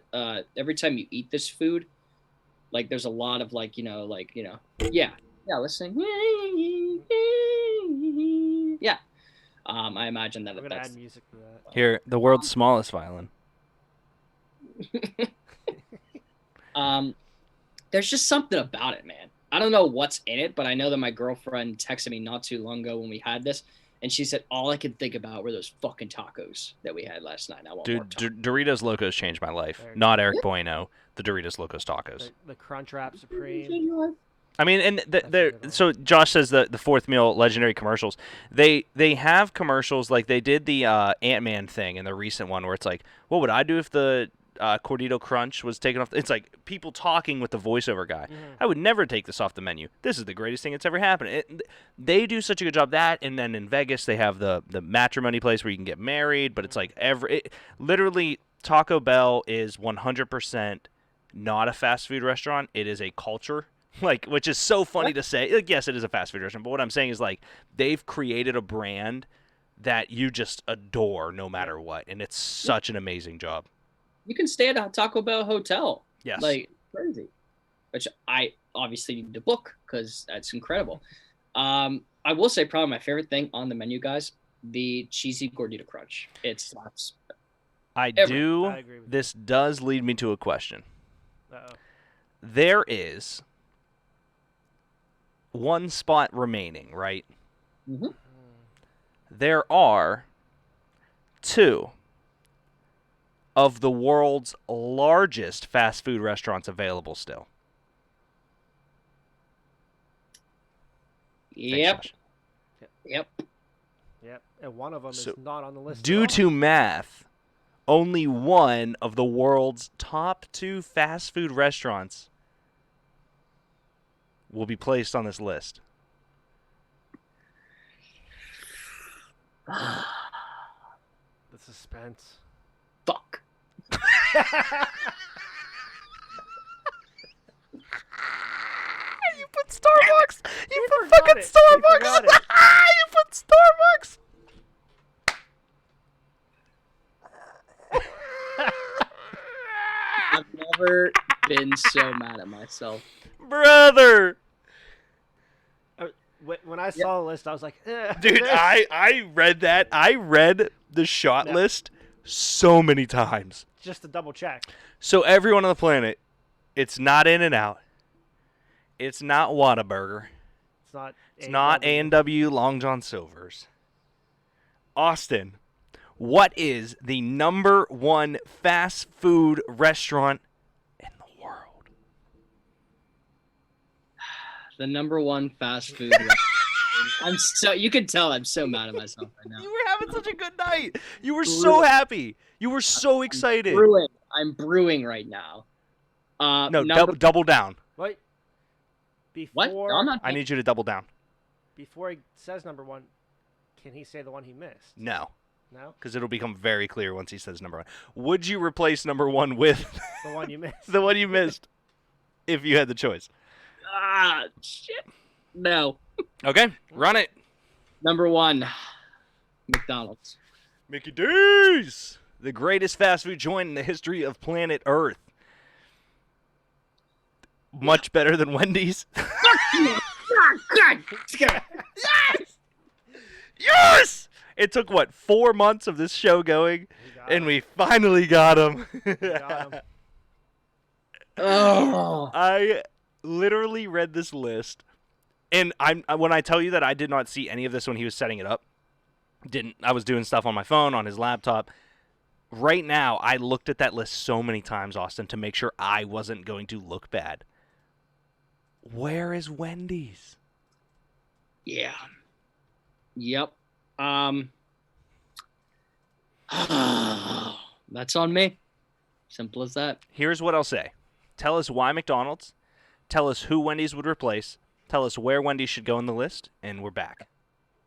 every time you eat this food, like there's a lot of like, yeah, listening. Yeah. I imagine that. We're gonna add music to that. Here, the world's smallest violin. There's just something about it, man. I don't know what's in it, but I know that my girlfriend texted me not too long ago when we had this, and she said all I could think about were those fucking tacos that we had last night. I want more tacos. Doritos Locos changed my life. Not Eric Bueno. The Doritos Locos tacos. The Crunchwrap Supreme. I mean, and so Josh says the fourth meal legendary commercials. They have commercials like they did the Ant-Man thing in the recent one where it's like, what would I do if the Cordito Crunch was taken off? It's like people talking with the voiceover guy. Mm-hmm. I would never take this off the menu. This is the greatest thing that's ever happened. They do such a good job that, and then in Vegas they have the matrimony place where you can get married, but it's like literally Taco Bell is 100% not a fast food restaurant. It is a culture. Like, which is so funny to say. Like, yes, it is a fast food restaurant, but what I'm saying is, like, they've created a brand that you just adore no matter what, and it's such an amazing job. You can stay at a Taco Bell hotel. Yes. Like, crazy. Which I obviously need to book because that's incredible. I will say probably my favorite thing on the menu, guys, the cheesy gordita crunch. It slaps. I agree with this. Does lead me to a question. Uh-oh. There is one spot remaining, right? Mm-hmm. There are 2 of the world's largest fast food restaurants available still. Yep. Thanks, Yep. And one of them is not on the list. Due to math, only one of the world's top 2 fast food restaurants will be placed on this list. The suspense. Fuck. You put Starbucks. You put fucking Starbucks. You put Starbucks. I've never been so mad at myself. Brother. When I saw the list, I was like, dude, I read that. I read the shot list so many times. Just to double check. So everyone on the planet, it's not In-N-Out. It's not Whataburger. It's not A&W Long John Silver's. Austin, what is the number 1 fast food restaurant in the world? The number 1 fast food restaurant in You can tell I'm so mad at myself right now. You were having such a good night. You were so happy. You were so excited. I'm brewing right now. No, double down. Wait. What? Before, No, I'm not. I need you to double down. Before he says number one, can he say the one he missed? No. No? Because it'll become very clear once he says number one. Would you replace number one with The one you missed. the one you missed if you had the choice? Shit. No. Okay, run it. Number 1, McDonald's. Mickey D's, the greatest fast food joint in the history of planet Earth. Much better than Wendy's. God. Yes! Yes! It took, 4 months of this show going, and we finally got him. Oh. I literally read this list, and when I tell you that I did not see any of this when he was setting it up, I was doing stuff on my phone, on his laptop. Right now, I looked at that list so many times, Austin, to make sure I wasn't going to look bad. Where is Wendy's? Yeah. Yep. That's on me. Simple as that. Here's what I'll say. Tell us why McDonald's. Tell us who Wendy's would replace. Tell us where Wendy's should go in the list, and we're back.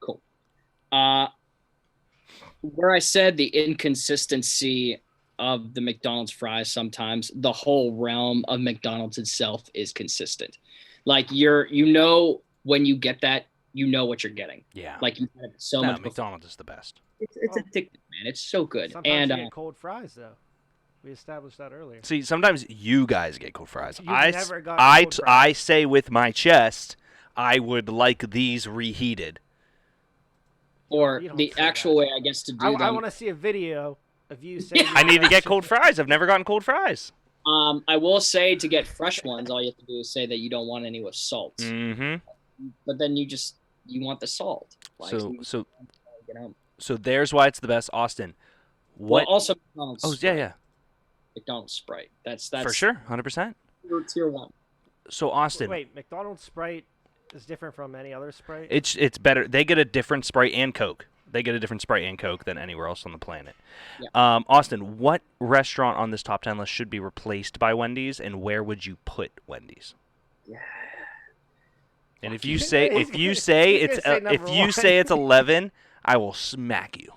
Cool. Where I said the inconsistency of the McDonald's fries sometimes, the whole realm of McDonald's itself is consistent. Like when you get that, you know what you're getting. Yeah. Like you had so much. McDonald's is the best. It's addictive, man. It's so good. Sometimes you get cold fries though. We established that earlier. See, sometimes you guys get cold fries. You've never gotten cold fries. I say with my chest, I would like these reheated. Or the actual way, I guess, to do them. I want to see a video of you saying. I need to get cold fries. I've never gotten cold fries. I will say to get fresh ones, all you have to do is say that you don't want any with salt. Mm-hmm. But then you want the salt. Like, So there's why it's the best, Austin. Well, also McDonald's. Oh yeah. McDonald's Sprite. That's For sure, 100%. Tier 1. So Austin. Wait, McDonald's Sprite is different from any other Sprite? It's better. They get a different Sprite and Coke. They get a different Sprite and Coke than anywhere else on the planet. Yeah. Austin, what restaurant on this top 10 list should be replaced by Wendy's, and where would you put Wendy's? Yeah. And if you say it's 11, I will smack you.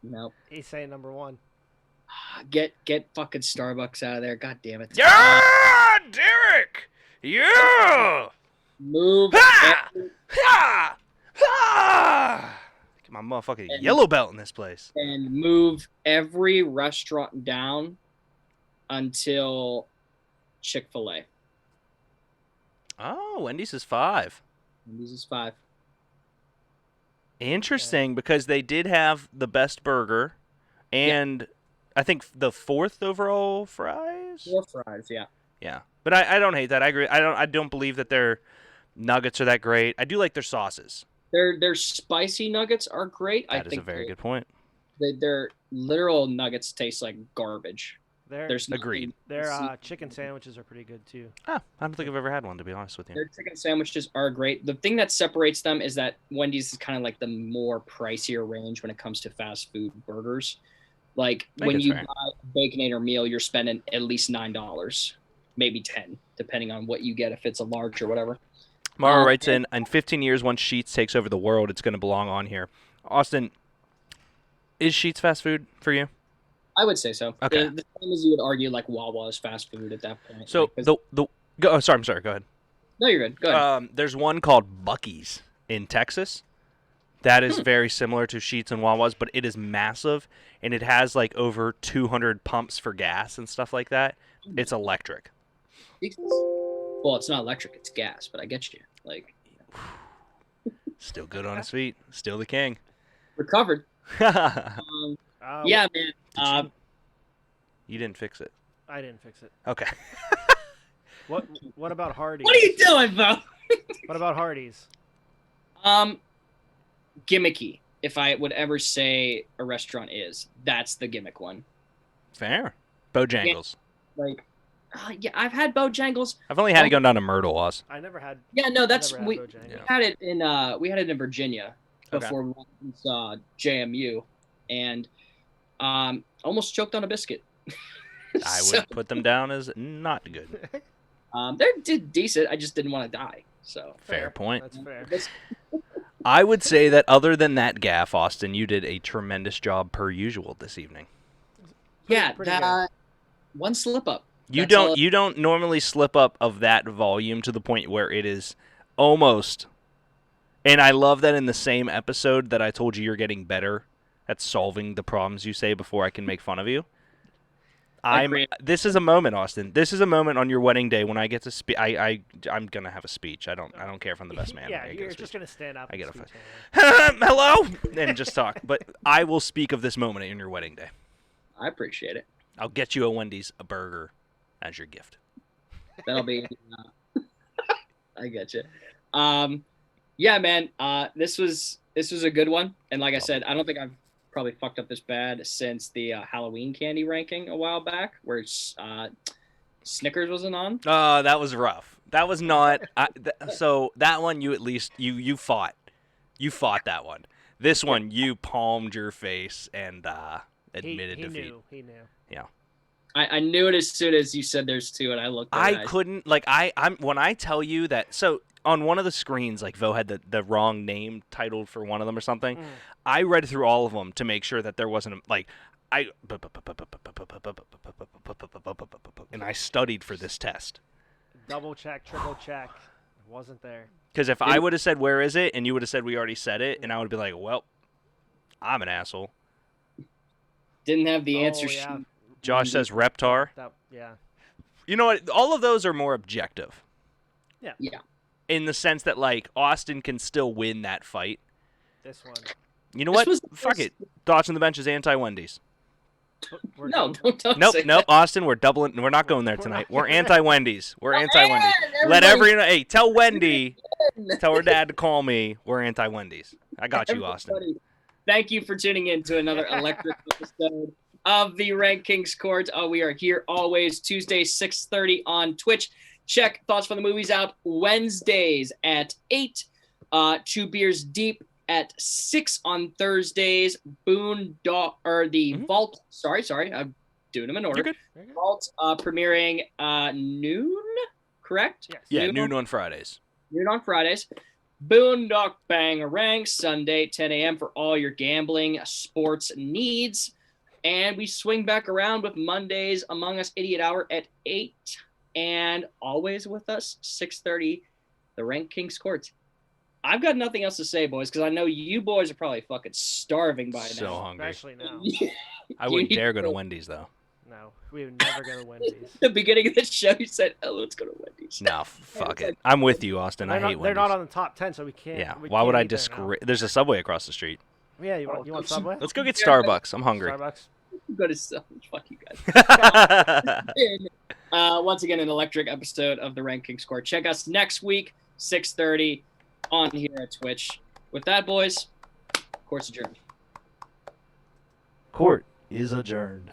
No. He's saying number 1. Get fucking Starbucks out of there. God damn it. Yeah, Derek. Yeah. Move. Ha! Ha! Ha! Get my motherfucking yellow belt in this place. And move every restaurant down until Chick-fil-A. Oh, Wendy's is 5. Wendy's is 5. Interesting, because they did have the best burger, and I think the 4th overall fries. 4 fries, yeah. Yeah, but I don't hate that. I agree. I don't believe that their nuggets are that great. I do like their sauces. Their spicy nuggets are great. That is a very good point. Their literal nuggets taste like garbage. There's agreed. Their chicken sandwiches are pretty good too. I don't think I've ever had one, to be honest with you. Their chicken sandwiches are great. The thing that separates them is that Wendy's is kind of like the more pricier range when it comes to fast food burgers. Like when you buy a Baconator meal, you're spending at least $9, maybe 10, depending on what you get, if it's a large or whatever. Mara writes in 15 years, once Sheetz takes over the world, it's going to belong on here. Austin, is Sheetz fast food for you? I would say so. Okay. The same as you would argue like Wawa is fast food at that point. So I'm sorry. Go ahead. No, you're good. Go ahead. There's one called Buc-ee's in Texas. That is very similar to Sheetz and Wawa's, but it is massive, and it has like over 200 pumps for gas and stuff like that. It's electric. Well, it's not electric; it's gas. But I get you. Like, still good on his feet. Still the king. Recovered. Yeah, man. You didn't fix it. I didn't fix it. Okay. What about Hardee's? What are you doing, Bo? What about Hardee's? Gimmicky. If I would ever say a restaurant is, that's the gimmick one. Fair. Bojangles. Yeah, like, Yeah, I've had Bojangles. I've only had it going down to Myrtle, Oz. I never had. Yeah, no, that's never had we Bojangles. had it in we had it in Virginia Okay. before we went and saw JMU, and almost choked on a biscuit. I So, would put them down as not good. they're decent. I just didn't want to die. So Fair point. That's fair. I would say that other than that gaff, Austin, you did a tremendous job per usual this evening. yeah, pretty that one slip up. You That's all- don't normally slip up of that volume to the point where it is almost. And I love that in the same episode that I told you you're getting better at solving the problems you say before I can make fun of you. This is a moment, Austin. This is a moment on your wedding day when I get to speak. I'm gonna have a speech. I don't care if I'm the best man. Yeah, I get a you're speech. just gonna stand up. I get and a speech, hello and just talk. But I will speak of this moment in your wedding day. I appreciate it. I'll get you a Wendy's, a burger, as your gift. That'll be. I get you. Yeah, man. This was a good one, and like I said, I don't think I've probably fucked up this bad since the Halloween candy ranking a while back, where Snickers wasn't on. That was rough. That was not. So that one, you at least you fought. You fought that one. This one, you palmed your face and admitted defeat. He knew. Yeah. I knew it as soon as you said there's two, and I looked at it. Couldn't I'm when I tell you that. So on one of the screens, like Vo had the wrong name titled for one of them or something. I read through all of them to make sure that there wasn't and I studied for this test. Double check, triple check. It wasn't there. Because if I would have said where is it, and you would have said we already said it, and I would be like, well, I'm an asshole. Didn't have the answer yeah. sheet. Josh says Reptar. Yeah. You know what? All of those are more objective. Yeah. Yeah. In the sense that, like, Austin can still win that fight. This one. You know This what? was the Fuck first- it. Thoughts on the bench is anti-Wendy's. No, don't Nope, say nope, that. Austin, we're doubling. We're not going there tonight. We're anti-Wendy's. We're anti-Wendy's. Man, Let everybody- hey, tell Wendy, tell her dad to call me. We're anti-Wendy's. I got you, Austin. Everybody, thank you for tuning in to another electric episode of the RankKing's Court. We are here always Tuesday 6:30 on Twitch. Check Thoughts from the Movies out Wednesdays at 8. 2 Beers Deep at 6 on Thursdays. Vault. Sorry, I'm doing them in order. You're good. Vault premiering noon, correct? Yes. Yeah, noon on Fridays. Noon on Fridays. Boondock Bangarang Sunday 10 a.m. for all your gambling sports needs. And we swing back around with Mondays Among Us Idiot Hour at 8. And always with us, 6:30, the RankKing's Court. I've got nothing else to say, boys, because I know you boys are probably fucking starving by So now. hungry. Especially now. I wouldn't dare go to Wendy's, though. No, we would never go to Wendy's. The beginning of the show, you said, "Oh, let's go to Wendy's." No, fuck it. I'm with you, Austin. I hate Wendy's. They're not on the top 10, so we can't. Yeah, we why can't would I eat there now. discourage? There's a Subway across the street. Yeah, you want Subway? Let's go get Starbucks. I'm hungry. Starbucks. Go to fuck you guys. Once again, an electric episode of the RankKing's Court. Check us next week, 6:30 on here at Twitch. With that, boys, court's adjourned. Court is adjourned.